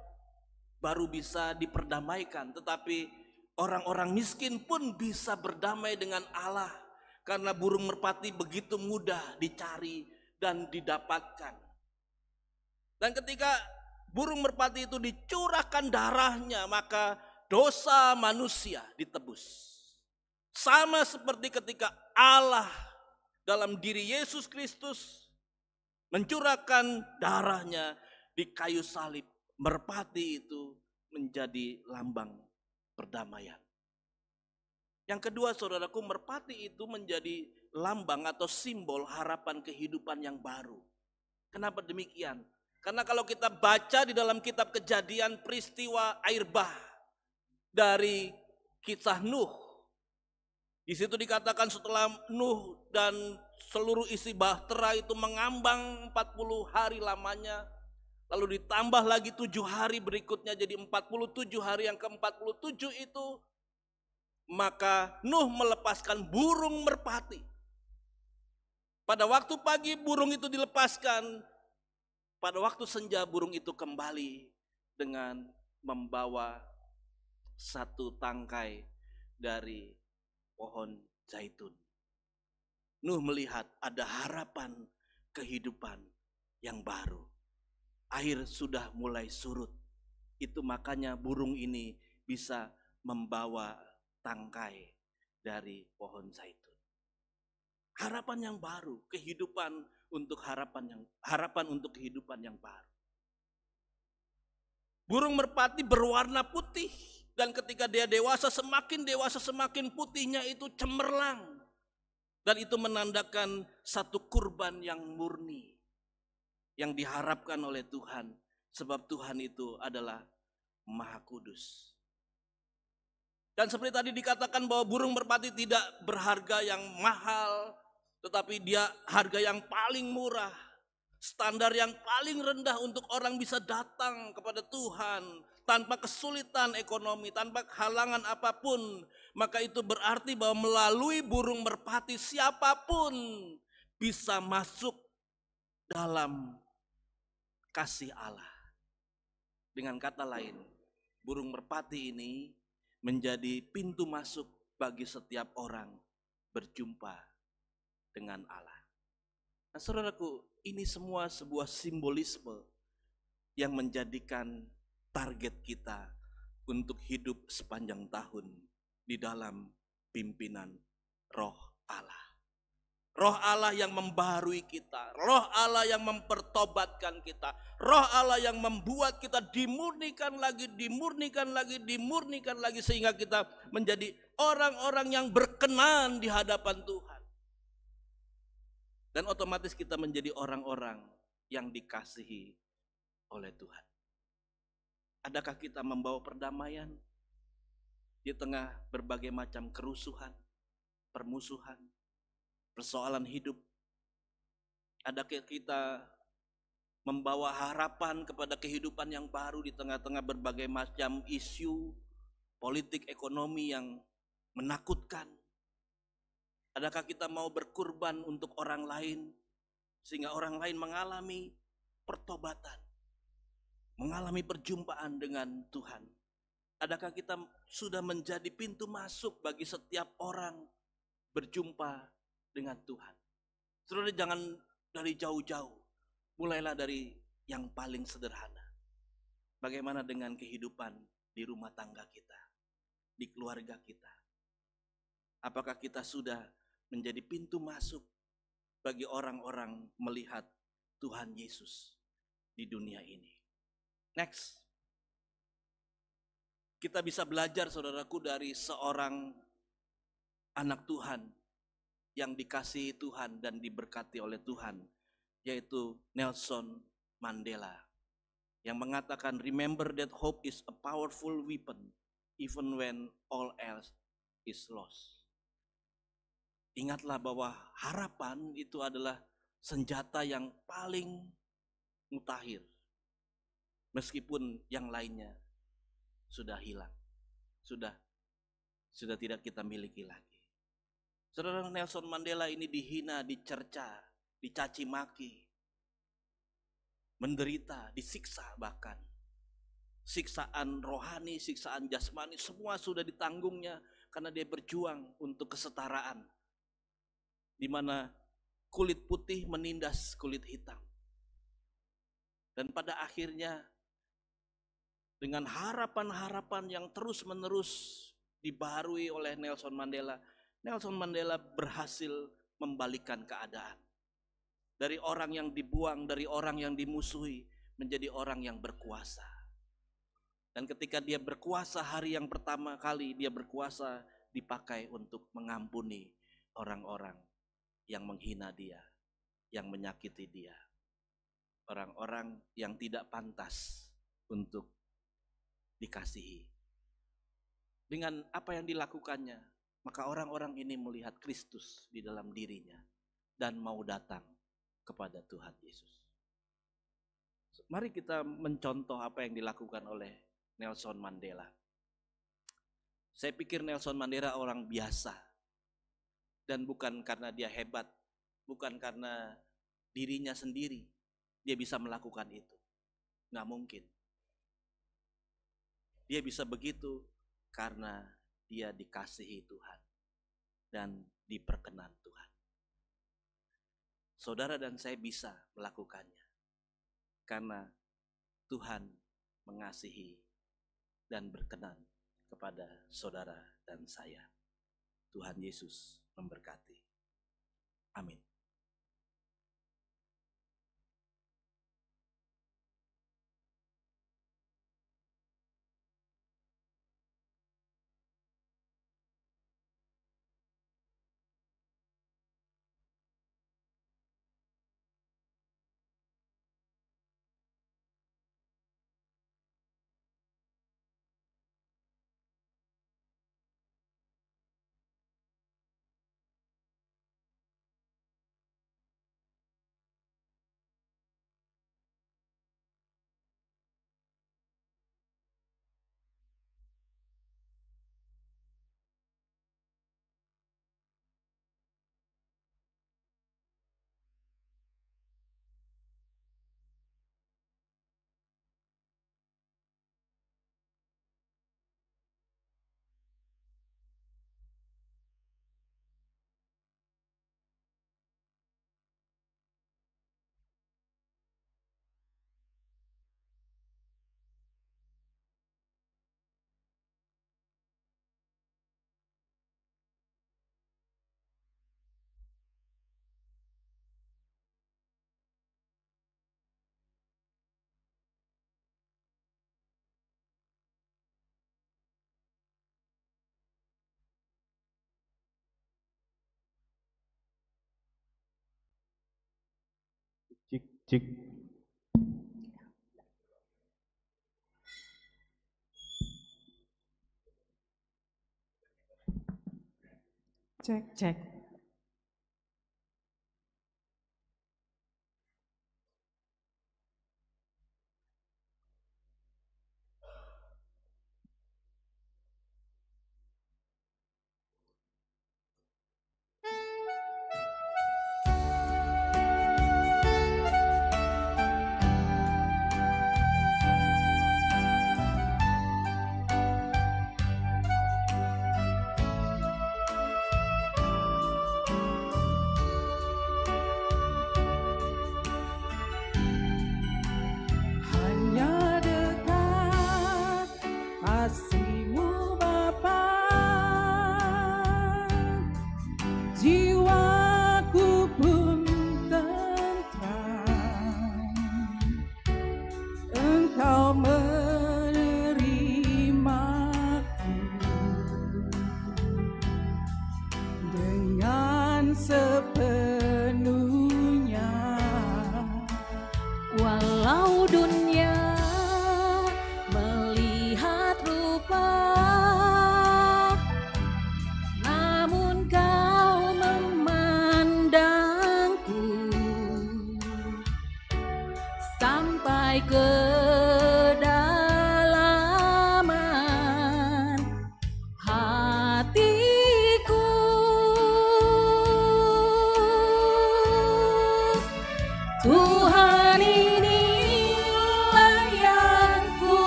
baru bisa diperdamaikan, tetapi Orang-orang miskin pun bisa berdamai dengan Allah karena burung merpati begitu mudah dicari dan didapatkan. Dan ketika burung merpati itu dicurahkan darahnya, maka dosa manusia ditebus. Sama seperti ketika Allah dalam diri Yesus Kristus mencurahkan darahnya di kayu salib, merpati itu menjadi lambang perdamaian. Yang kedua, saudaraku, merpati itu menjadi lambang atau simbol harapan kehidupan yang baru. Kenapa demikian? Karena kalau kita baca di dalam kitab Kejadian peristiwa air bah dari kisah Nuh, di situ dikatakan setelah Nuh dan seluruh isi bahtera itu mengambang 40 hari lamanya, lalu ditambah lagi 7 hari berikutnya jadi 47 hari yang ke-47 itu, maka Nuh melepaskan burung merpati. Pada waktu pagi burung itu dilepaskan, pada waktu senja burung itu kembali dengan membawa satu tangkai dari pohon zaitun. Nuh melihat ada harapan kehidupan yang baru. Air sudah mulai surut. Itu makanya burung ini bisa membawa tangkai dari pohon zaitun. Harapan yang baru, kehidupan untuk harapan untuk kehidupan yang baru. Burung merpati berwarna putih dan ketika dia dewasa semakin putihnya itu cemerlang. Dan itu menandakan satu kurban yang murni yang diharapkan oleh Tuhan, sebab Tuhan itu adalah Maha Kudus. Dan seperti tadi dikatakan bahwa burung merpati tidak berharga yang mahal, tetapi dia harga yang paling murah, standar yang paling rendah untuk orang bisa datang kepada Tuhan tanpa kesulitan ekonomi, tanpa halangan apapun. Maka itu berarti bahwa melalui burung merpati siapapun bisa masuk dalam kasih Allah. Dengan kata lain, burung merpati ini menjadi pintu masuk bagi setiap orang berjumpa dengan Allah. Nah, saudaraku, ini semua sebuah simbolisme yang menjadikan target kita untuk hidup sepanjang tahun di dalam pimpinan Roh Allah. Roh Allah yang membaharui kita, Roh Allah yang mempertobatkan kita, Roh Allah yang membuat kita dimurnikan lagi sehingga kita menjadi orang-orang yang berkenan di hadapan Tuhan. Dan otomatis kita menjadi orang-orang yang dikasihi oleh Tuhan. Adakah kita membawa perdamaian di tengah berbagai macam kerusuhan, permusuhan, persoalan hidup? Adakah kita membawa harapan kepada kehidupan yang baru di tengah-tengah berbagai macam isu politik ekonomi yang menakutkan? Adakah kita mau berkurban untuk orang lain sehingga orang lain mengalami pertobatan, mengalami perjumpaan dengan Tuhan? Adakah kita sudah menjadi pintu masuk bagi setiap orang berjumpa dengan Tuhan? Saudara, jangan dari jauh-jauh, mulailah dari yang paling sederhana. Bagaimana dengan kehidupan di rumah tangga kita, di keluarga kita? Apakah kita sudah menjadi pintu masuk bagi orang-orang melihat Tuhan Yesus di dunia ini? Next, kita bisa belajar, saudaraku, dari seorang anak Tuhan yang dikasihi Tuhan dan diberkati oleh Tuhan, yaitu Nelson Mandela, yang mengatakan, "Remember that hope is a powerful weapon even when all else is lost." Ingatlah bahwa harapan itu adalah senjata yang paling mutakhir, meskipun yang lainnya sudah hilang, sudah tidak kita miliki lagi. Saudara, Nelson Mandela ini dihina, dicerca, dicaci maki, menderita, disiksa bahkan. siksaan rohani, siksaan jasmani, semua sudah ditanggungnya karena dia berjuang untuk kesetaraan. Di mana kulit putih menindas kulit hitam. Dan pada akhirnya dengan harapan-harapan yang terus-menerus dibaharui oleh Nelson Mandela berhasil membalikkan keadaan. Dari orang yang dibuang, dari orang yang dimusuhi, menjadi orang yang berkuasa. Dan ketika dia berkuasa, hari yang pertama kali dia berkuasa dipakai untuk mengampuni orang-orang yang menghina dia, yang menyakiti dia. Orang-orang yang tidak pantas untuk dikasihi. Dengan apa yang dilakukannya, maka orang-orang ini melihat Kristus di dalam dirinya dan mau datang kepada Tuhan Yesus. Mari kita mencontoh apa yang dilakukan oleh Nelson Mandela. Saya pikir Nelson Mandela orang biasa. Dan bukan karena dia hebat, bukan karena dirinya sendiri dia bisa melakukan itu. Nggak mungkin. Dia bisa begitu karena dia dikasihi Tuhan dan diperkenan Tuhan. Saudara dan saya bisa melakukannya karena Tuhan mengasihi dan berkenan kepada saudara dan saya. Tuhan Yesus memberkati. Amin. Cik, cik. Cek, cek. Tuhan inilah yang ku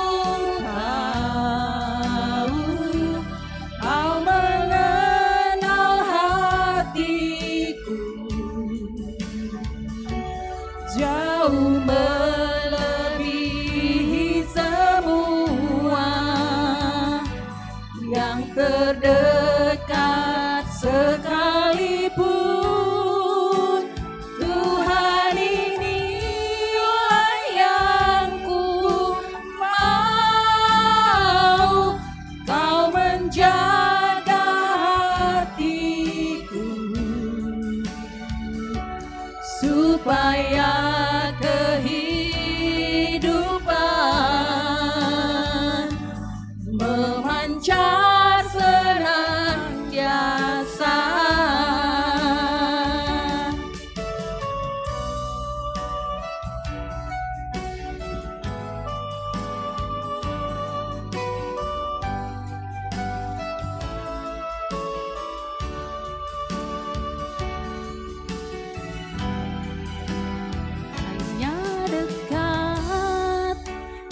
memancar senantiasa.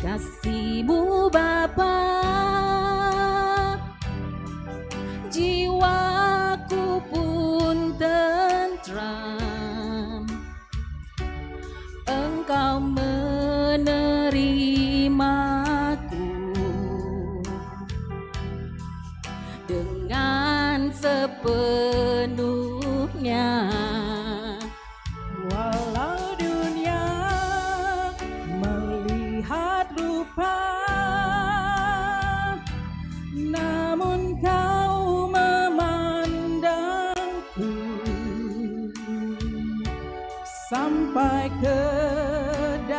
Kasih-Mu Bapa, jiwaku pun tentram. Engkau menerimaku dengan sepenuhnya. Walau dunia melihat rupa, namun Kau memandangku sampai kedalaman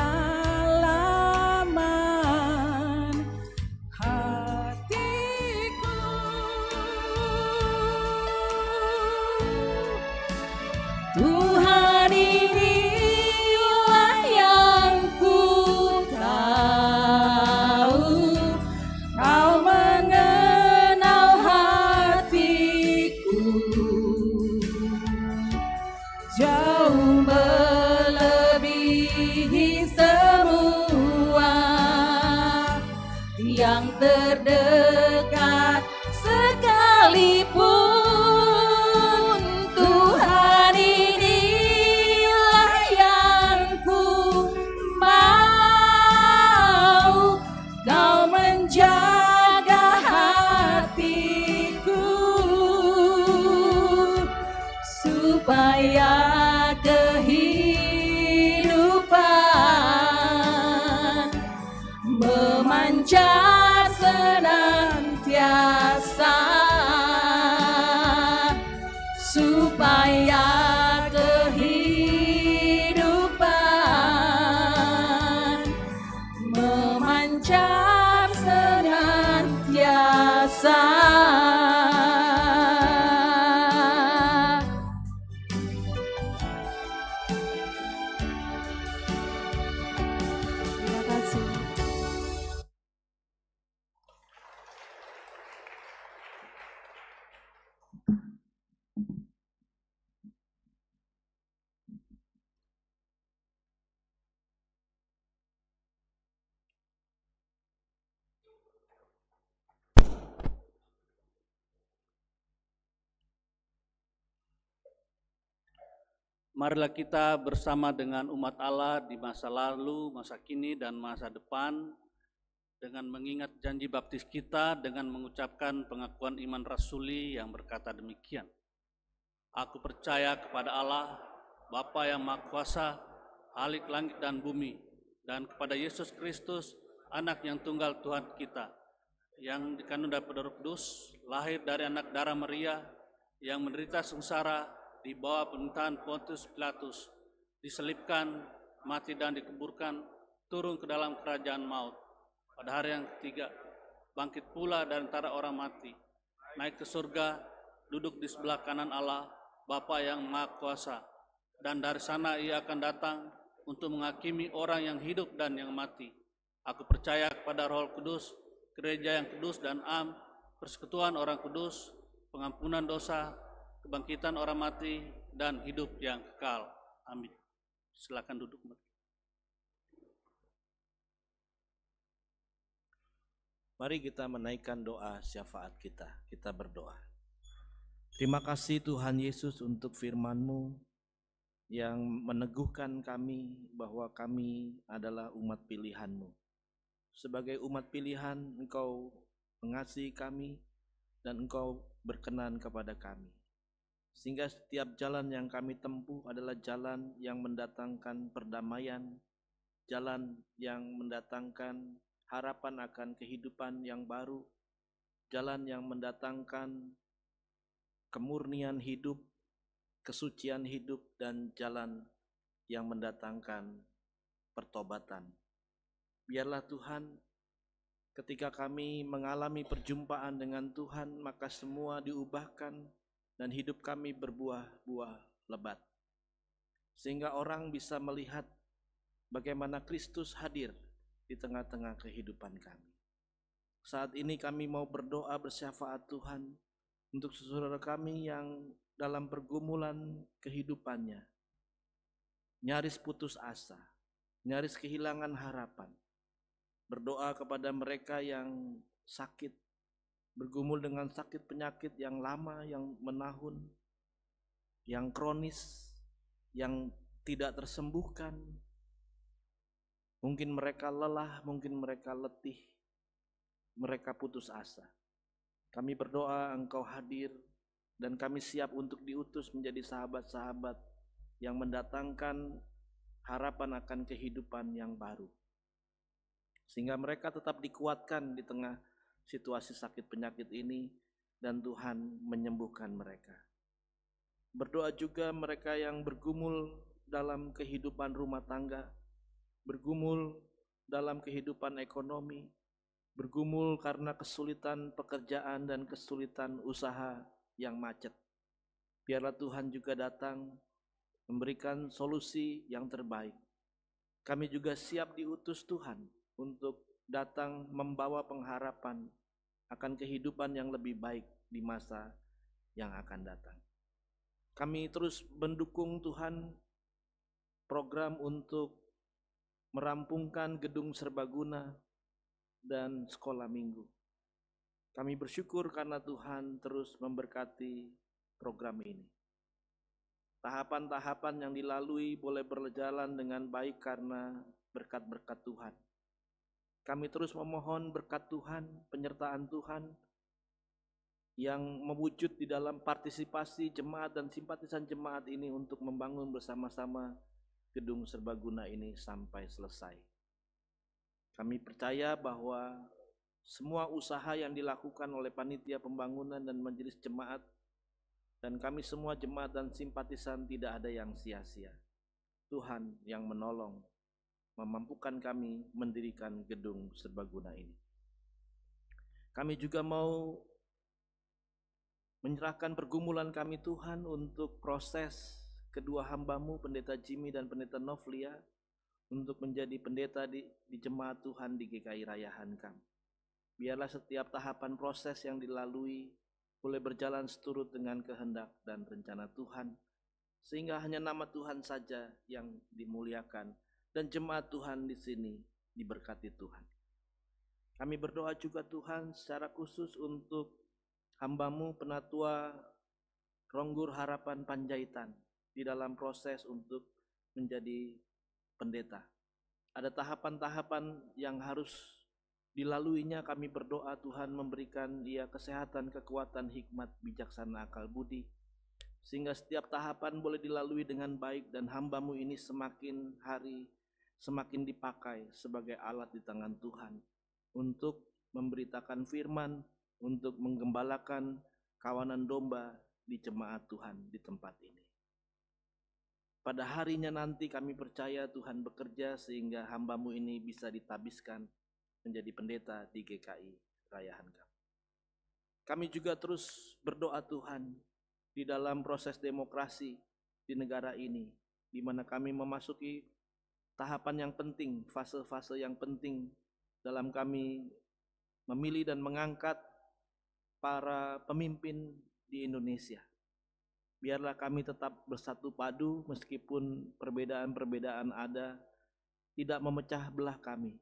hatiku. Tuhan, inilah yang ku tahu, Kau mengenal hatiku jauh melebihi semua yang terdekat sekalipun. Tuhan, inilah yang ku mau, Kau menjaga hatiku supaya kehidupan memancar senantiasa, supaya kehidupan memancar senantiasa. Terima kasih. Marilah kita bersama dengan umat Allah di masa lalu, masa kini, dan masa depan dengan mengingat janji baptis kita dengan mengucapkan pengakuan iman rasuli yang berkata demikian. Aku percaya kepada Allah, Bapa yang Maha Kuasa, Khalik langit dan bumi, dan kepada Yesus Kristus, Anak yang tunggal Tuhan kita, yang dikandung dari Roh Kudus, lahir dari anak darah Maria, yang menderita sengsara di bawah pemerintahan Pontius Pilatus, diselibkan, mati dan dikuburkan, turun ke dalam kerajaan maut. Pada hari yang ketiga, bangkit pula dari antara orang mati, naik ke surga, duduk di sebelah kanan Allah, Bapa yang Maha Kuasa, dan dari sana Ia akan datang untuk menghakimi orang yang hidup dan yang mati. Aku percaya kepada Roh Kudus, gereja yang kudus dan am, persekutuan orang kudus, pengampunan dosa, kebangkitan orang mati, dan hidup yang kekal. Amin. Silakan duduk. Mari kita menaikkan doa syafaat kita. Kita berdoa. Terima kasih Tuhan Yesus untuk firman-Mu yang meneguhkan kami bahwa kami adalah umat pilihan-Mu. Sebagai umat pilihan, Engkau mengasihi kami dan Engkau berkenan kepada kami. Sehingga setiap jalan yang kami tempuh adalah jalan yang mendatangkan perdamaian, jalan yang mendatangkan harapan akan kehidupan yang baru, jalan yang mendatangkan kemurnian hidup, kesucian hidup, dan jalan yang mendatangkan pertobatan. Biarlah Tuhan, Ketika kami mengalami perjumpaan dengan Tuhan, maka semua diubahkan dan hidup kami berbuah-buah lebat. Sehingga orang bisa melihat bagaimana Kristus hadir di tengah-tengah kehidupan kami. Saat ini kami mau berdoa bersyafaat Tuhan untuk saudara kami yang dalam pergumulan kehidupannya, nyaris putus asa, nyaris kehilangan harapan. Berdoa kepada mereka yang sakit, bergumul dengan sakit penyakit yang lama, yang menahun, yang kronis, yang tidak tersembuhkan. Mungkin mereka lelah, mungkin mereka letih, mereka putus asa. Kami berdoa Engkau hadir dan kami siap untuk diutus menjadi sahabat-sahabat yang mendatangkan harapan akan kehidupan yang baru. Sehingga mereka tetap dikuatkan di tengah situasi sakit penyakit ini dan Tuhan menyembuhkan mereka. Berdoa juga mereka yang bergumul dalam kehidupan rumah tangga, bergumul dalam kehidupan ekonomi, bergumul karena kesulitan pekerjaan dan kesulitan usaha yang macet. Biarlah Tuhan juga datang memberikan solusi yang terbaik. Kami juga siap diutus Tuhan untuk datang membawa pengharapan akan kehidupan yang lebih baik di masa yang akan datang. Kami terus mendukung Tuhan program untuk merampungkan gedung serbaguna dan sekolah minggu. Kami bersyukur karena Tuhan terus memberkati program ini. Tahapan-tahapan yang dilalui boleh berjalan dengan baik karena berkat-berkat Tuhan. Kami terus memohon berkat Tuhan, penyertaan Tuhan yang mewujud di dalam partisipasi jemaat dan simpatisan jemaat ini untuk membangun bersama-sama gedung serbaguna ini sampai selesai. Kami percaya bahwa semua usaha yang dilakukan oleh panitia pembangunan dan majelis jemaat dan kami semua jemaat dan simpatisan tidak ada yang sia-sia. Tuhan yang menolong, memampukan kami mendirikan gedung serbaguna ini. Kami juga mau menyerahkan pergumulan kami Tuhan untuk proses kedua hamba-Mu, Pendeta Jimmy dan Pendeta Novlia, untuk menjadi pendeta di jemaat Tuhan di GKI Raya Hankam. Biarlah setiap tahapan proses yang dilalui boleh berjalan seturut dengan kehendak dan rencana Tuhan, sehingga hanya nama Tuhan saja yang dimuliakan dan jemaat Tuhan di sini diberkati Tuhan. Kami berdoa juga Tuhan secara khusus untuk hamba-Mu Penatua Ronggur Harapan Panjaitan di dalam proses untuk menjadi pendeta. Ada tahapan-tahapan yang harus dilaluinya. Kami berdoa Tuhan memberikan dia kesehatan, kekuatan, hikmat, bijaksana, akal budi, sehingga setiap tahapan boleh dilalui dengan baik dan hamba-Mu ini semakin hari semakin dipakai sebagai alat di tangan Tuhan untuk memberitakan firman, untuk menggembalakan kawanan domba di jemaat Tuhan di tempat ini. Pada harinya nanti kami percaya Tuhan bekerja sehingga hamba-Mu ini bisa ditabiskan menjadi pendeta di GKI Raya Hankam. Kami juga terus berdoa Tuhan di dalam proses demokrasi di negara ini, di mana kami memasuki tahapan yang penting, fase-fase yang penting dalam kami memilih dan mengangkat para pemimpin di Indonesia. Biarlah kami tetap bersatu padu meskipun perbedaan-perbedaan ada, tidak memecah belah kami.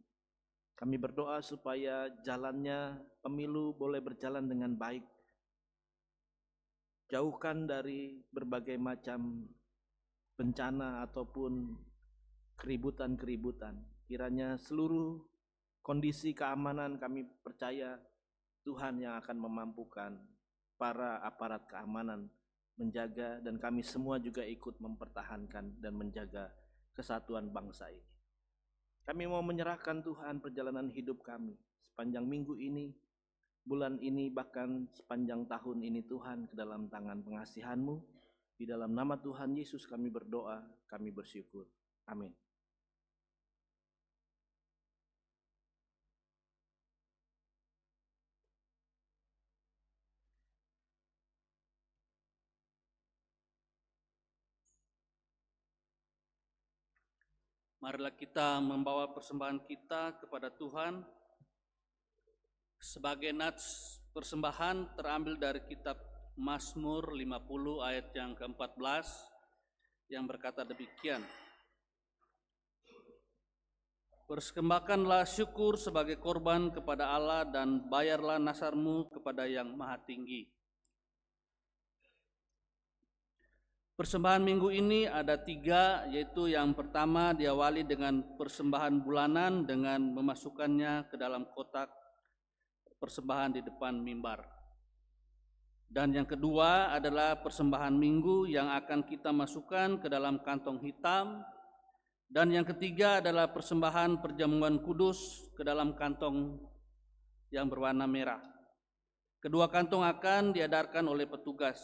Kami berdoa supaya jalannya pemilu boleh berjalan dengan baik. Jauhkan dari berbagai macam bencana ataupun keributan-keributan. Kiranya seluruh kondisi keamanan kami percaya Tuhan yang akan memampukan para aparat keamanan menjaga, dan kami semua juga ikut mempertahankan dan menjaga kesatuan bangsa ini. Kami mau menyerahkan Tuhan perjalanan hidup kami sepanjang minggu ini, bulan ini, bahkan sepanjang tahun ini Tuhan ke dalam tangan pengasihan-Mu. Di dalam nama Tuhan Yesus kami berdoa, kami bersyukur. Amin. Marilah kita membawa persembahan kita kepada Tuhan. Sebagai nats persembahan terambil dari kitab Mazmur 50 ayat yang ke-14 yang berkata demikian. Persembahkanlah syukur sebagai korban kepada Allah dan bayarlah nasarmu kepada Yang Maha Tinggi. Persembahan minggu ini ada 3, yaitu yang pertama diawali dengan persembahan bulanan dengan memasukkannya ke dalam kotak persembahan di depan mimbar. Dan yang kedua adalah persembahan minggu yang akan kita masukkan ke dalam kantong hitam. Dan yang ketiga adalah persembahan perjamuan kudus ke dalam kantong yang berwarna merah. Kedua kantong akan diedarkan oleh petugas.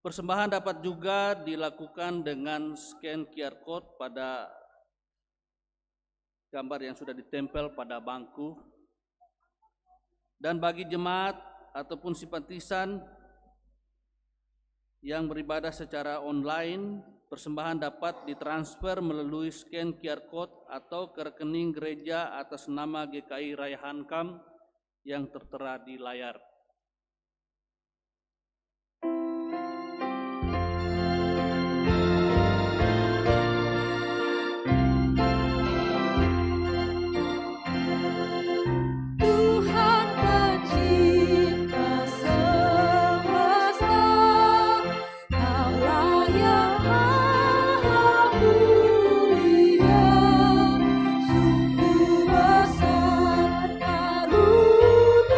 Persembahan dapat juga dilakukan dengan scan QR code pada gambar yang sudah ditempel pada bangku. Dan bagi jemaat ataupun simpatisan yang beribadah secara online, persembahan dapat ditransfer melalui scan QR code atau ke rekening gereja atas nama GKI Raya Hankam yang tertera di layar. Sungguh besar karunia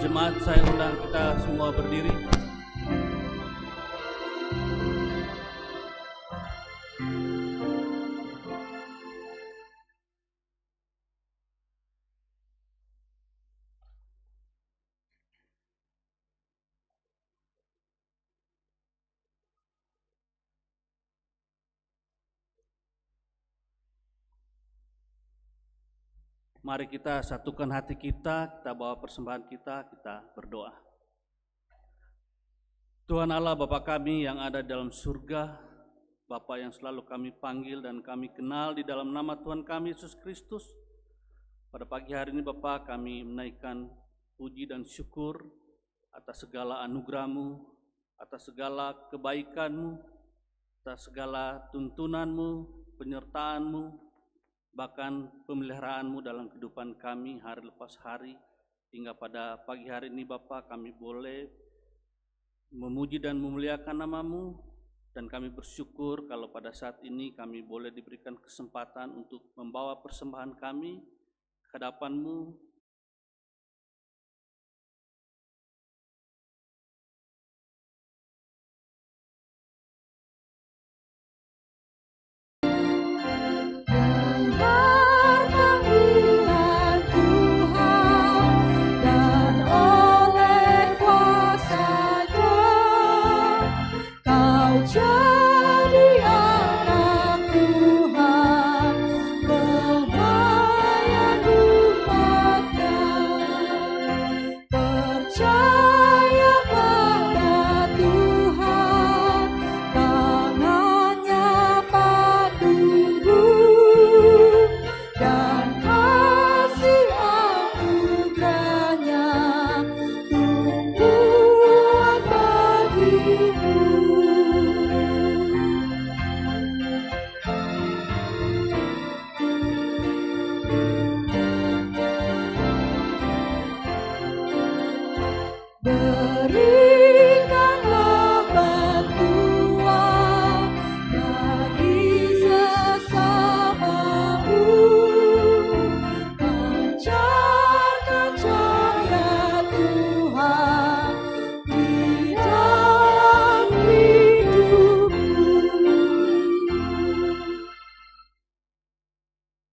Jemaat, saya undang kita semua berdiri. Mari kita satukan hati kita bawa persembahan kita berdoa. Tuhan Allah, Bapa kami yang ada dalam surga, Bapa yang selalu kami panggil dan kami kenal di dalam nama Tuhan kami Yesus Kristus. Pada pagi hari ini Bapa, kami menaikkan puji dan syukur atas segala anugerah-Mu, atas segala kebaikan-Mu, atas segala tuntunan-Mu, penyertaan-Mu, bahkan pemeliharaanmu dalam kehidupan kami hari lepas hari, hingga pada pagi hari ini Bapa kami boleh memuji dan memuliakan nama-Mu, dan kami bersyukur kalau pada saat ini kami boleh diberikan kesempatan untuk membawa persembahan kami ke hadapan-Mu.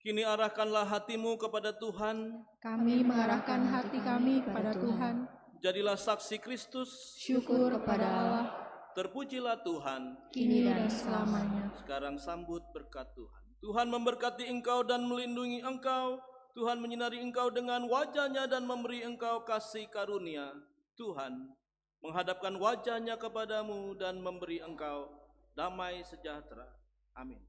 Kini arahkanlah hatimu kepada Tuhan. Kami mengarahkan hati kami kepada Tuhan. Jadilah saksi Kristus. Syukur kepada Allah. Terpujilah Tuhan. Kini dan selamanya. Sekarang sambut berkat Tuhan. Tuhan memberkati engkau dan melindungi engkau. Tuhan menyinari engkau dengan wajah-Nya dan memberi engkau kasih karunia. Tuhan menghadapkan wajah-Nya kepadamu dan memberi engkau damai sejahtera. Amin.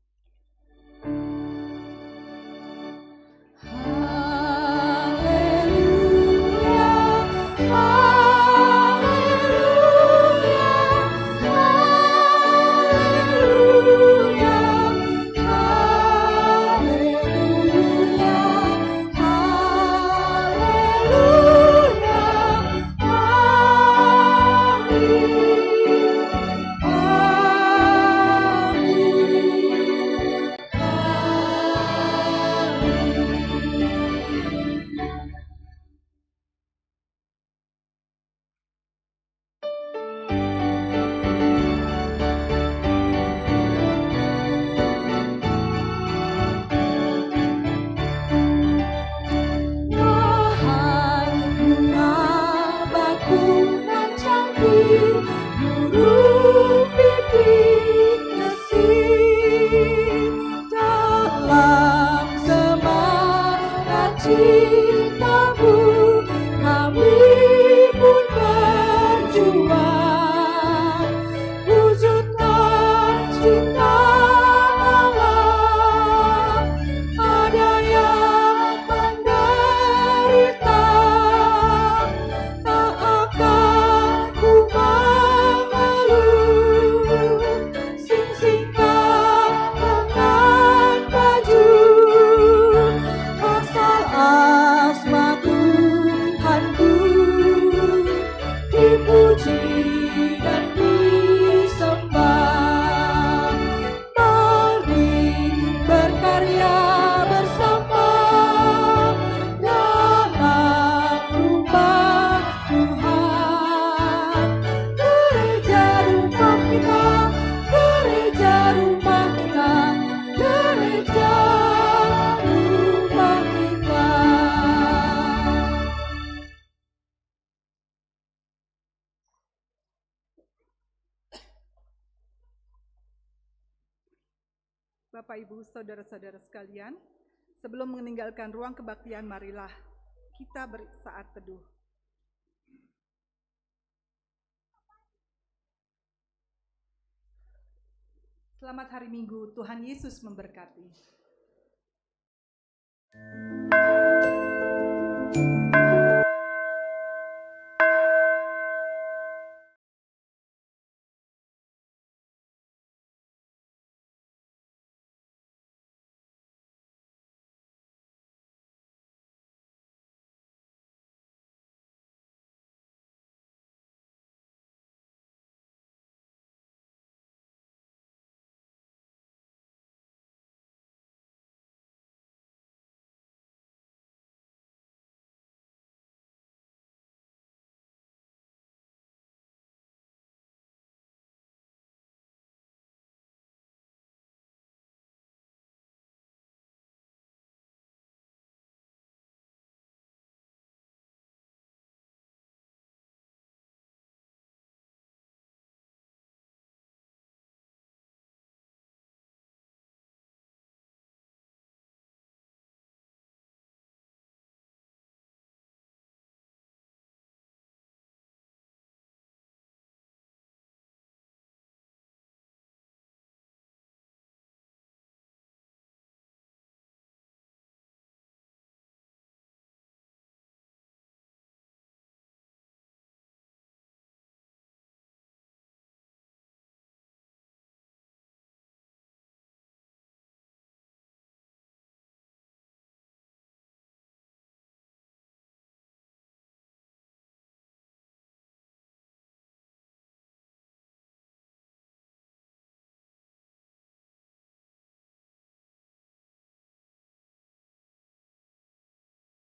Asmaku Bapak, Ibu, Saudara-saudara sekalian, sebelum meninggalkan ruang kebaktian, marilah kita bersaat teduh. Selamat hari Minggu, Tuhan Yesus memberkati.